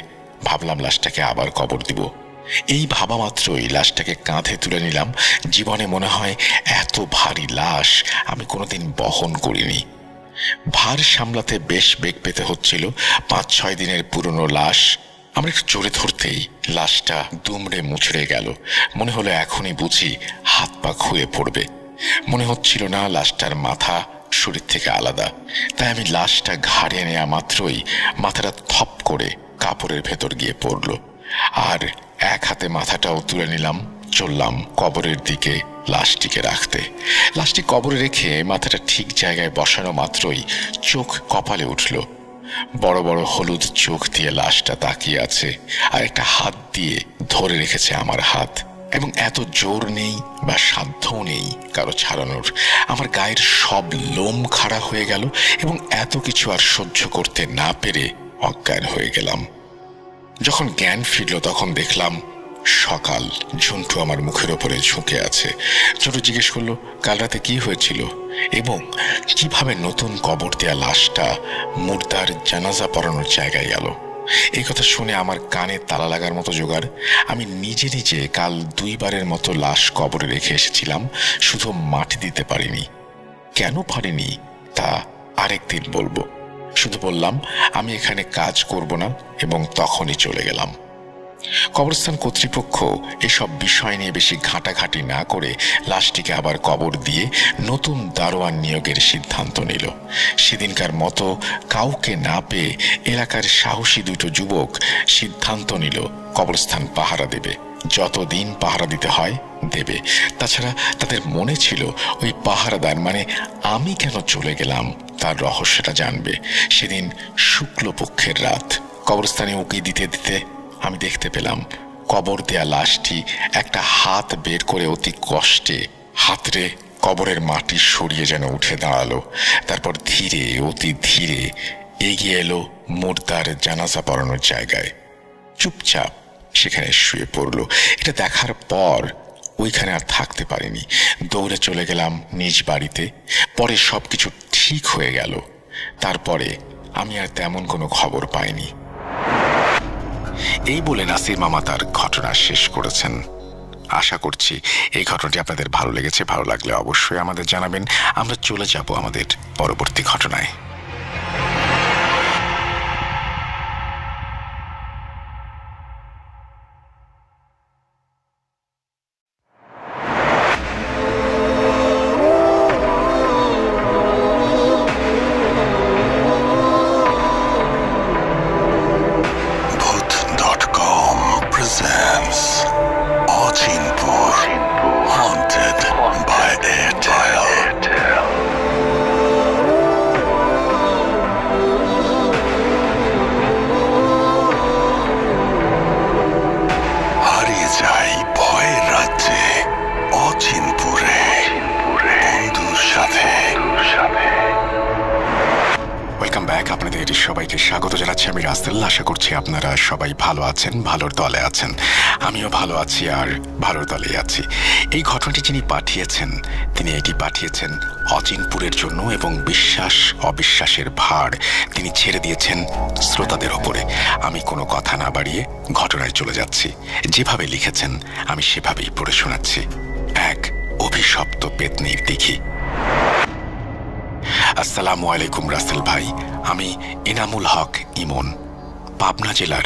ভাবলাম লাশটাকে আবার কবর দিব। এই ভাবা মাত্রই লাশটাকে কাঁধে তুলে নিলাম। জীবনে মনে হয় এত ভারী লাশ আমি কোনোদিন বহন করিনি। ভার সামলাতে বেশ বেগ পেতে হচ্ছিল। 5-6 দিনের পুরনো লাশ। আমরা একটু জোরে ধরতেই লাশটা দুমড়ে মুচড়ে গেল। মনে হলো এখনই বুঝি হাত পা খুঁড়ে পড়বে। মনে হচ্ছিল না লাশটার মাথা শরীর থেকে আলাদা। তাই আমি লাশটা ঘাড়ে নেওয়া মাত্রই মাথাটা থপ করে কাপড়ের ভেতর গিয়ে পড়ল, আর এক হাতে মাথাটাও তুলে নিলাম। চললাম কবরের দিকে লাশটিকে রাখতে। লাশটি কবরে রেখে মাথাটা ঠিক জায়গায় বসানো মাত্রই চোখ কপালে উঠল। বড় বড় হলুদ চোখ দিয়ে লাশটা তাকিয়ে আছে, আর একটা হাত দিয়ে ধরে রেখেছে আমার হাত। এবং এত জোর নেই বা সাধ্যও নেই কারো ছাড়ানোর। আমার গায়ের সব লোম খাড়া হয়ে গেল এবং এত কিছু আর সহ্য করতে না পেরে অজ্ঞান হয়ে গেলাম। যখন জ্ঞান ফিরল তখন দেখলাম সকাল। ঝন্টু আমার মুখের ওপরে ঝুঁকে আছে। ছোট জিজ্ঞেস করলো কাল রাতে কি হয়েছিল এবং কিভাবে নতুন কবর দেয়া লাশটা মুর্দার জানাজা পড়ানোর জায়গায় গেল। এই কথা শুনে আমার কানে তালা লাগার মতো জোগাড়। আমি নিজে নিজে কাল 2 বারের মতো লাশ কবরে রেখে এসেছিলাম, শুধু মাটি দিতে পারিনি। কেন পারিনি তা আরেকদিন বলবো। শুধু বললাম আমি এখানে কাজ করব না এবং তখনই চলে গেলাম। কবরস্থান কর্তৃপক্ষ এসব বিষয় নিয়ে বেশি ঘাঁটাঘাঁটি না করে লাশটিকে আবার কবর দিয়ে নতুন দারোয়ান নিয়োগের সিদ্ধান্ত নিল। সেদিনকার মতো কাউকে না পেয়ে এলাকার সাহসী 2টো যুবক সিদ্ধান্ত নিল কবরস্থান পাহারা দেবে। যতদিন পাহারা দিতে হয় দেবে। তাছাড়া তাদের মনে ছিল ওই পাহারাদার মানে আমি কেন চলে গেলাম তার রহস্যটা জানবে। সেদিন শুক্লপক্ষের রাত। কবরস্থানে উকি দিতে দিতে আমি দেখতে পেলাম কবর দেয়া লাশটি একটা হাত বের করে অতি কষ্টে হাতড়ে কবরের মাটি সরিয়ে যেন উঠে দাঁড়ালো। তারপর ধীরে অতি ধীরে এগিয়ে এলো মুর্দার জানাজা পড়ানোর জায়গায়। চুপচাপ সেখানে শুয়ে পড়ল। এটা দেখার পর ওইখানে আর থাকতে পারিনি। দৌড়ে চলে গেলাম নিজ বাড়িতে। পরে সবকিছু ঠিক হয়ে গেল। তারপরে আমি আর তেমন কোনো খবর পাইনি। এই বলে নাসির মামা তার ঘটনা শেষ করেছেন। আশা করছি এই ঘটনাটি আপনাদের ভালো লেগেছে। ভালো লাগলে অবশ্যই আমাদের জানাবেন। আমরা চলে যাব আমাদের পরবর্তী ঘটনায়। সবাইকে স্বাগত জানাচ্ছি আমি রাসেল। আশা করছি আপনারা সবাই ভালো আছেন, ভালোর দলে আছেন। আমিও ভালো আছি আর ভালোর দলেই আছি। এই ঘটনাটি যিনি পাঠিয়েছেন তিনি এটি পাঠিয়েছেন অচিনপুরের জন্য এবং বিশ্বাস অবিশ্বাসের ভার তিনি ছেড়ে দিয়েছেন শ্রোতাদের ওপরে। আমি কোনো কথা না বাড়িয়ে ঘটনায় চলে যাচ্ছি। যেভাবে লিখেছেন আমি সেভাবেই পড়ে শোনাচ্ছি। এক অভিশপ্ত পেতনির দিঘি। আসসালামু আলাইকুম রাসেল ভাই, আমি এনামুল হক ইমন। পাবনা জেলার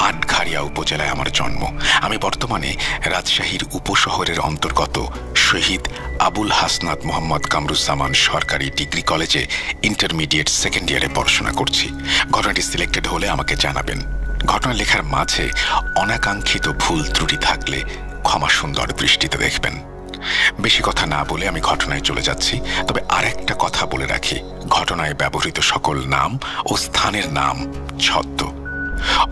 আটঘারিয়া উপজেলায় আমার জন্ম। আমি বর্তমানে রাজশাহীর উপশহরের অন্তর্গত শহীদ আবুল হাসনাত মোহাম্মদ কামরুজ্জামান সরকারি ডিগ্রি কলেজে ইন্টারমিডিয়েট 2nd ইয়ারে পড়াশোনা করছি। ঘটনাটি সিলেক্টেড হলে আমাকে জানাবেন। ঘটনা লেখার মাঝে অনাকাঙ্ক্ষিত ভুল ত্রুটি থাকলে ক্ষমা সুন্দর দৃষ্টিতে দেখবেন। বেশি কথা না বলে আমি ঘটনায় চলে যাচ্ছি। তবে আরেকটা কথা বলে রাখি, রাখি ঘটনায় ব্যবহৃত সকল নাম ও স্থানের নাম ছদ্ম।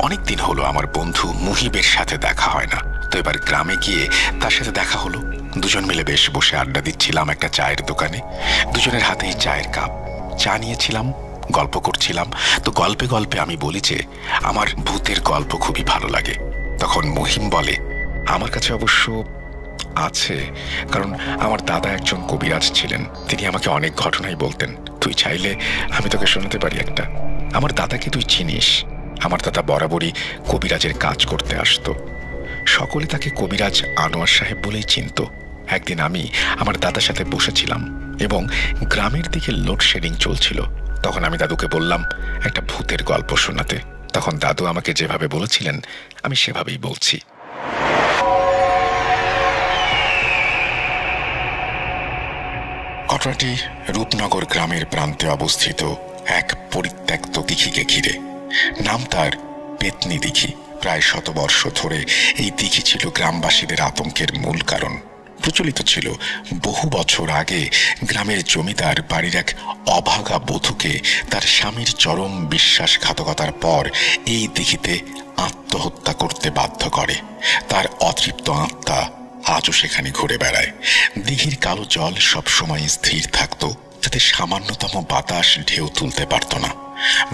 অনেকদিন হলো আমার বন্ধু মুহিবের সাথে দেখা হয় না, তো এবার গ্রামে গিয়ে তার সাথে দেখা হলো। দুজন মিলে বেশ বসে আড্ডা দিচ্ছিলাম একটা চায়ের দোকানে। দুজনের হাতেই চায়ের কাপ, চা নিয়েছিলাম, গল্প করছিলাম। তো গল্পে গল্পে আমি বলি যে আমার ভূতের গল্প খুবই ভালো লাগে। তখন মহিম বলে, আমার কাছে অবশ্য আছে, কারণ আমার দাদা একজন কবিরাজ ছিলেন, তিনি আমাকে অনেক ঘটনাই বলতেন। তুই চাইলে আমি তোকে শোনাতে পারি একটা। আমার দাদাকে তুই চিনিস? আমার দাদা বরাবরই কবিরাজের কাজ করতে আসতো। সকলে তাকে কবিরাজ আনোয়ার সাহেব বলেই চিনত। একদিন আমি আমার দাদার সাথে বসেছিলাম এবং গ্রামের দিকে লোডশেডিং চলছিল। তখন আমি দাদুকে বললাম একটা ভূতের গল্প শোনাতে। তখন দাদু আমাকে যেভাবে বলেছিলেন আমি সেভাবেই বলছি। ঘটনাটি রূপনগর গ্রামের প্রান্তে অবস্থিত এক পরিত্যক্ত দিঘিকে ঘিরে। নাম তার পেতনি দিঘি। প্রায় 100 বর্ষ ধরে এই দিঘি ছিল গ্রামবাসীদের আতঙ্কের মূল কারণ। প্রচলিত ছিল বহু বছর আগে গ্রামের জমিদার বাড়ির এক অভাগা বধূকে তার স্বামীর চরম বিশ্বাসঘাতকতার পর এই দিঘিতে আত্মহত্যা করতে বাধ্য করে। তার অতৃপ্ত আত্মা আজও সেখানে ঘুরে বেড়ায়। দিঘির কালো জল সবসময় স্থির থাকত, যাতে সামান্যতম বাতাস ঢেউ তুলতে পারত না।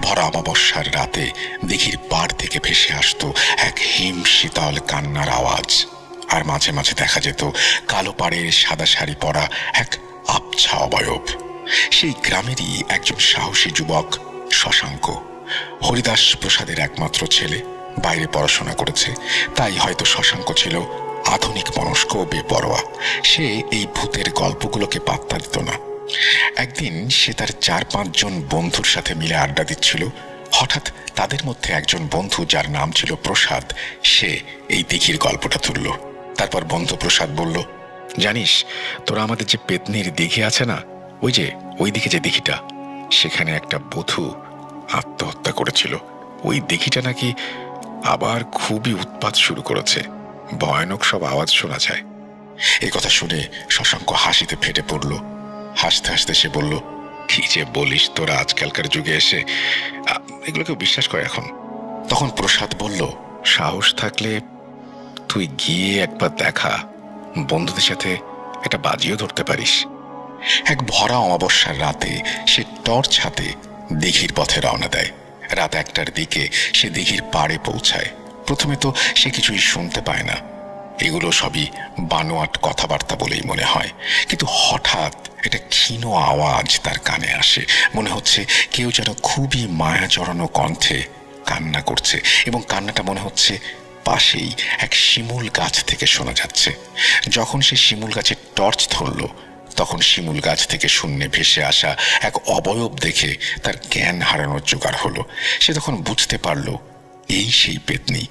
ভরা অমাবস্যার রাতে দিঘির পাড় থেকে ভেসে আসতো এক হিম শীতল কান্নার আওয়াজ। আর মাঝে মাঝে দেখা যেত কালো পাড়ের সাদা শাড়ি পরা এক আবছা অবয়ব। সেই গ্রামেরই একজন সাহসী যুবক শশাঙ্ক, হরিদাস প্রসাদের একমাত্র ছেলে। বাইরে পড়াশোনা করেছে, তাই হয়তো শশাঙ্ক ছিল আধুনিক মনস্ক ও বেপরোয়া। সে এই ভূতের গল্পগুলোকে পাত্তা দিত না। একদিন সে তার 4-5 জন বন্ধুর সাথে মিলে আড্ডা দিচ্ছিল। হঠাৎ তাদের মধ্যে একজন বন্ধু, যার নাম ছিল প্রসাদ, সে এই দিঘির গল্পটা তুলল। তারপর বন্ধু প্রসাদ বলল, জানিস তোরা আমাদের যে পেতনির দিঘি আছে না, ওই দিকে যে দিঘিটা, সেখানে একটা বধূ আত্মহত্যা করেছিল। ওই দিঘিটা নাকি আবার খুবই উৎপাত শুরু করেছে, ভয়ানক সব আওয়াজ শোনা যায়। এই কথা শুনে শশাঙ্ক হাসিতে ফেটে পড়ল। হাসতে হাসতে সে বলল, কি যে বলিস তোরা আজকালকার যুগে এসে এগুলো কেউ বিশ্বাস করে এখন? তখন প্রসাদ বলল, সাহস থাকলে তুই গিয়ে একবার দেখা, বন্ধুদের সাথে একটা বাজিও ধরতে পারিস। এক ভরা অমাবস্যার রাতে সে টর্চ হাতে দিঘির পথে রওনা দেয়। রাত 1টার দিকে সে দিঘির পাড়ে পৌঁছায়। প্রথমে তো সে কিছুই শুনতে পায় না, এগুলো সবই বানোয়াট কথাবার্তা বলেই মনে হয়। কিন্তু হঠাৎ একটা ক্ষীণ আওয়াজ তার কানে আসে। মনে হচ্ছে কেউ যেন খুবই মায়া জড়ানো কণ্ঠে কান্না করছে, এবং কান্নাটা মনে হচ্ছে পাশেই এক শিমুল গাছ থেকে শোনা যাচ্ছে। যখন সে শিমুল গাছের টর্চ ধরল, তখন শিমুল গাছ থেকে শূন্যে ভেসে আসা এক অবয়ব দেখে তার জ্ঞান হারানোর জোগাড় হলো। সে তখন বুঝতে পারল এই সেই পেতনি।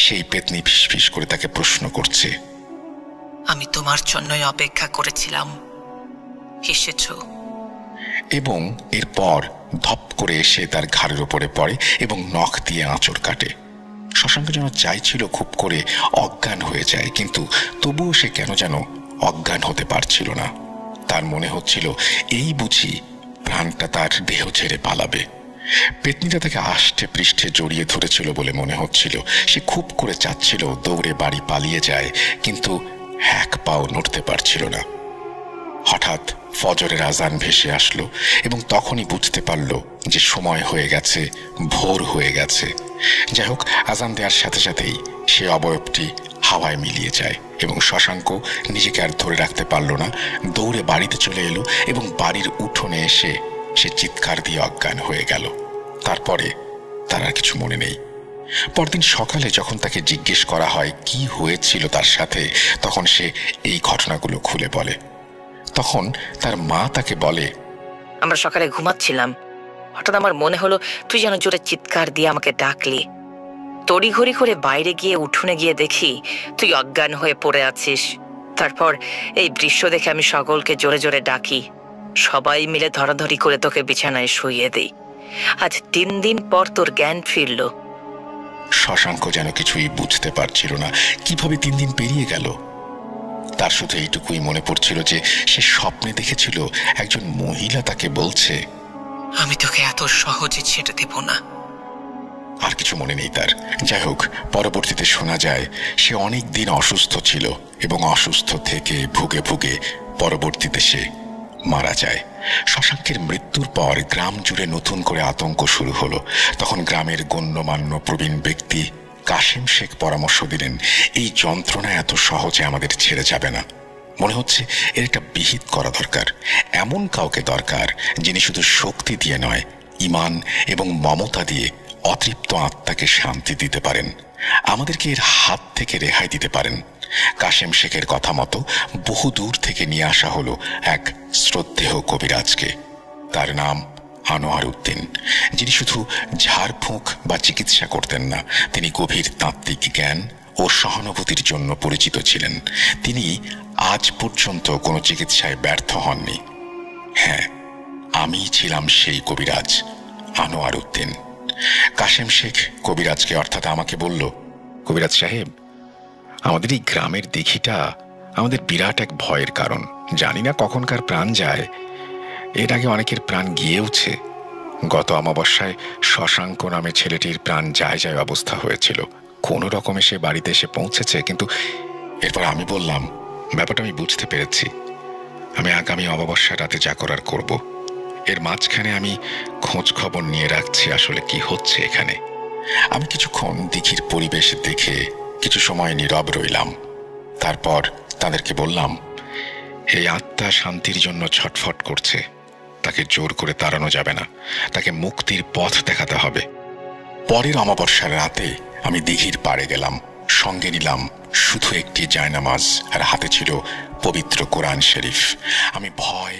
সেই পেতনি ফিসফিস করে তাকে প্রশ্ন করছে, আমি তোমার জন্যই অপেক্ষা করেছিলাম, এসেছো? এবং এরপর ধপ করে এসে তার ঘাড়ের উপরে পড়ে এবং নখ দিয়ে আঁচড় কাটে। শশাঙ্ক যেন চাইছিল খুব করে অজ্ঞান হয়ে যায়, কিন্তু তবুও সে কেন যেন অজ্ঞান হতে পারছিল না। তার মনে হচ্ছিল এই বুঝি প্রাণটা তার দেহ ছেড়ে পালাবে। পেতনিটা তাকে আষ্টে পৃষ্ঠে জড়িয়ে ধরেছিল বলে মনে হচ্ছিল। সে খুব করে চাচ্ছিল দৌড়ে বাড়ি পালিয়ে যায়, কিন্তু এক পাও নড়তে পারছিল না। হঠাৎ ফজরের আজান ভেসে আসলো এবং তখনই বুঝতে পারল যে সময় হয়ে গেছে, ভোর হয়ে গেছে। যাই হোক, আজান দেওয়ার সাথে সাথেই সে অবয়বটি হাওয়ায় মিলিয়ে যায় এবং শশাঙ্ক নিজেকে আর ধরে রাখতে পারল না। দৌড়ে বাড়িতে চলে এলো এবং বাড়ির উঠোনে এসে সে চিৎকার দিয়ে অজ্ঞান হয়ে গেল। তারপরে তার আর কিছু মনে নেই। পরদিন সকালে যখন তাকে জিজ্ঞেস করা হয় কি হয়েছিল তার সাথে, তখন সে এই ঘটনাগুলো খুলে বলে। তখন তার মা তাকে বলে, আমরা সকালে ঘুমাচ্ছিলাম, হঠাৎ আমার মনে হলো তুই যেন জোরে চিৎকার দিয়ে আমাকে ডাকলি। তড়িঘড়ি করে বাইরে গিয়ে উঠোনে গিয়ে দেখি তুই অজ্ঞান হয়ে পড়ে আছিস। তারপর এই দৃশ্য দেখে আমি সকলকে জোরে জোরে ডাকি, সবাই মিলে ধরাধরি করে তোকে বিছানায় শুইয়ে দেই। আজ 3 দিন পর তোর জ্ঞান ফিরল। শশাঙ্ক যেন কিছুই বুঝতে পারছিল না কিভাবে 3 দিন পেরিয়ে গেল। তার শুধু এইটুকুই মনে পড়ছিল যে সে স্বপ্নে দেখেছিল একজন মহিলা তাকে বলছে, আমি তোকে এত সহজে ছেড়ে দেব না। আর কিছু মনে নেই তার। যাই হোক, পরবর্তীতে শোনা যায় সে অনেক দিন অসুস্থ ছিল এবং অসুস্থ থেকে ভুগে ভুগে পরবর্তীতে সে মারা যায়। শশাঙ্কের মৃত্যুর পর গ্রাম জুড়ে নতুন করে আতঙ্ক শুরু হলো। তখন গ্রামের গণ্যমান্য প্রবীণ ব্যক্তি কাশেম শেখ পরামর্শ দিলেন, এই যন্ত্রণা এত সহজে আমাদের ছেড়ে যাবে না। মনে হচ্ছে এর একটা বিহিত করা দরকার, এমন কাউকে দরকার যিনি শুধু শক্তি দিয়ে নয়, ঈমান এবং মমতা দিয়ে অতৃপ্ত আত্মাকে শান্তি দিতে পারেন, আমাদেরকে এর হাত থেকে রেহাই দিতে পারেন। কাশেম শেখের কথা মতো বহু দূর থেকে নিয়ে আসা হলো এক শ্রদ্ধেয় কবিরাজকে। তার নাম আনোয়ার উদ্দিন, যিনি শুধু ঝাড়ফুঁক বা চিকিৎসা করতেন না, তিনি গভীর তাত্ত্বিক জ্ঞান ও সহানুভূতির জন্য পরিচিত ছিলেন। তিনি আজ পর্যন্ত কোনো চিকিৎসায় ব্যর্থ হননি। হ্যাঁ, আমি ছিলাম সেই কবিরাজ, আনোয়ার উদ্দিন। কাশেম শেখ কবিরাজকে অর্থাৎ আমাকে বলল, কবিরাজ সাহেব, আমাদের এই গ্রামের দিঘিটা আমাদের বিরাট এক ভয়ের কারণ। জানি না কখনকার প্রাণ যায়, এর আগে অনেকের প্রাণ গিয়েওছে। গত অমাবস্যায় শশাঙ্ক নামে ছেলেটির প্রাণ যায় যায় অবস্থা হয়েছিল। কোনো রকমে সে বাড়িতে এসে পৌঁছেছে, কিন্তু এরপর আমি বললাম, ব্যাপারটা আমি বুঝতে পেরেছি, আমি আগামী অমাবস্যা রাতে যা করার করব। এর মাঝখানে আমি খোঁজ খবর নিয়ে রাখছি আসলে কি হচ্ছে এখানে। আমি কিছুক্ষণ দিঘির পরিবেশ দেখে কিছু সময় নীরব রইলাম। তারপর তাদেরকে বললাম, এই আত্মা শান্তির জন্য ছটফট করছে, তাকে জোর করে তাড়ানো যাবে না, তাকে মুক্তির পথ দেখাতে হবে। পরের অমাবস্যার রাতে আমি দিঘির পাড়ে গেলাম। সঙ্গে নিলাম শুধু একটি জায়নামাজ, আর হাতে ছিল পবিত্র কোরআন শরীফ। আমি ভয়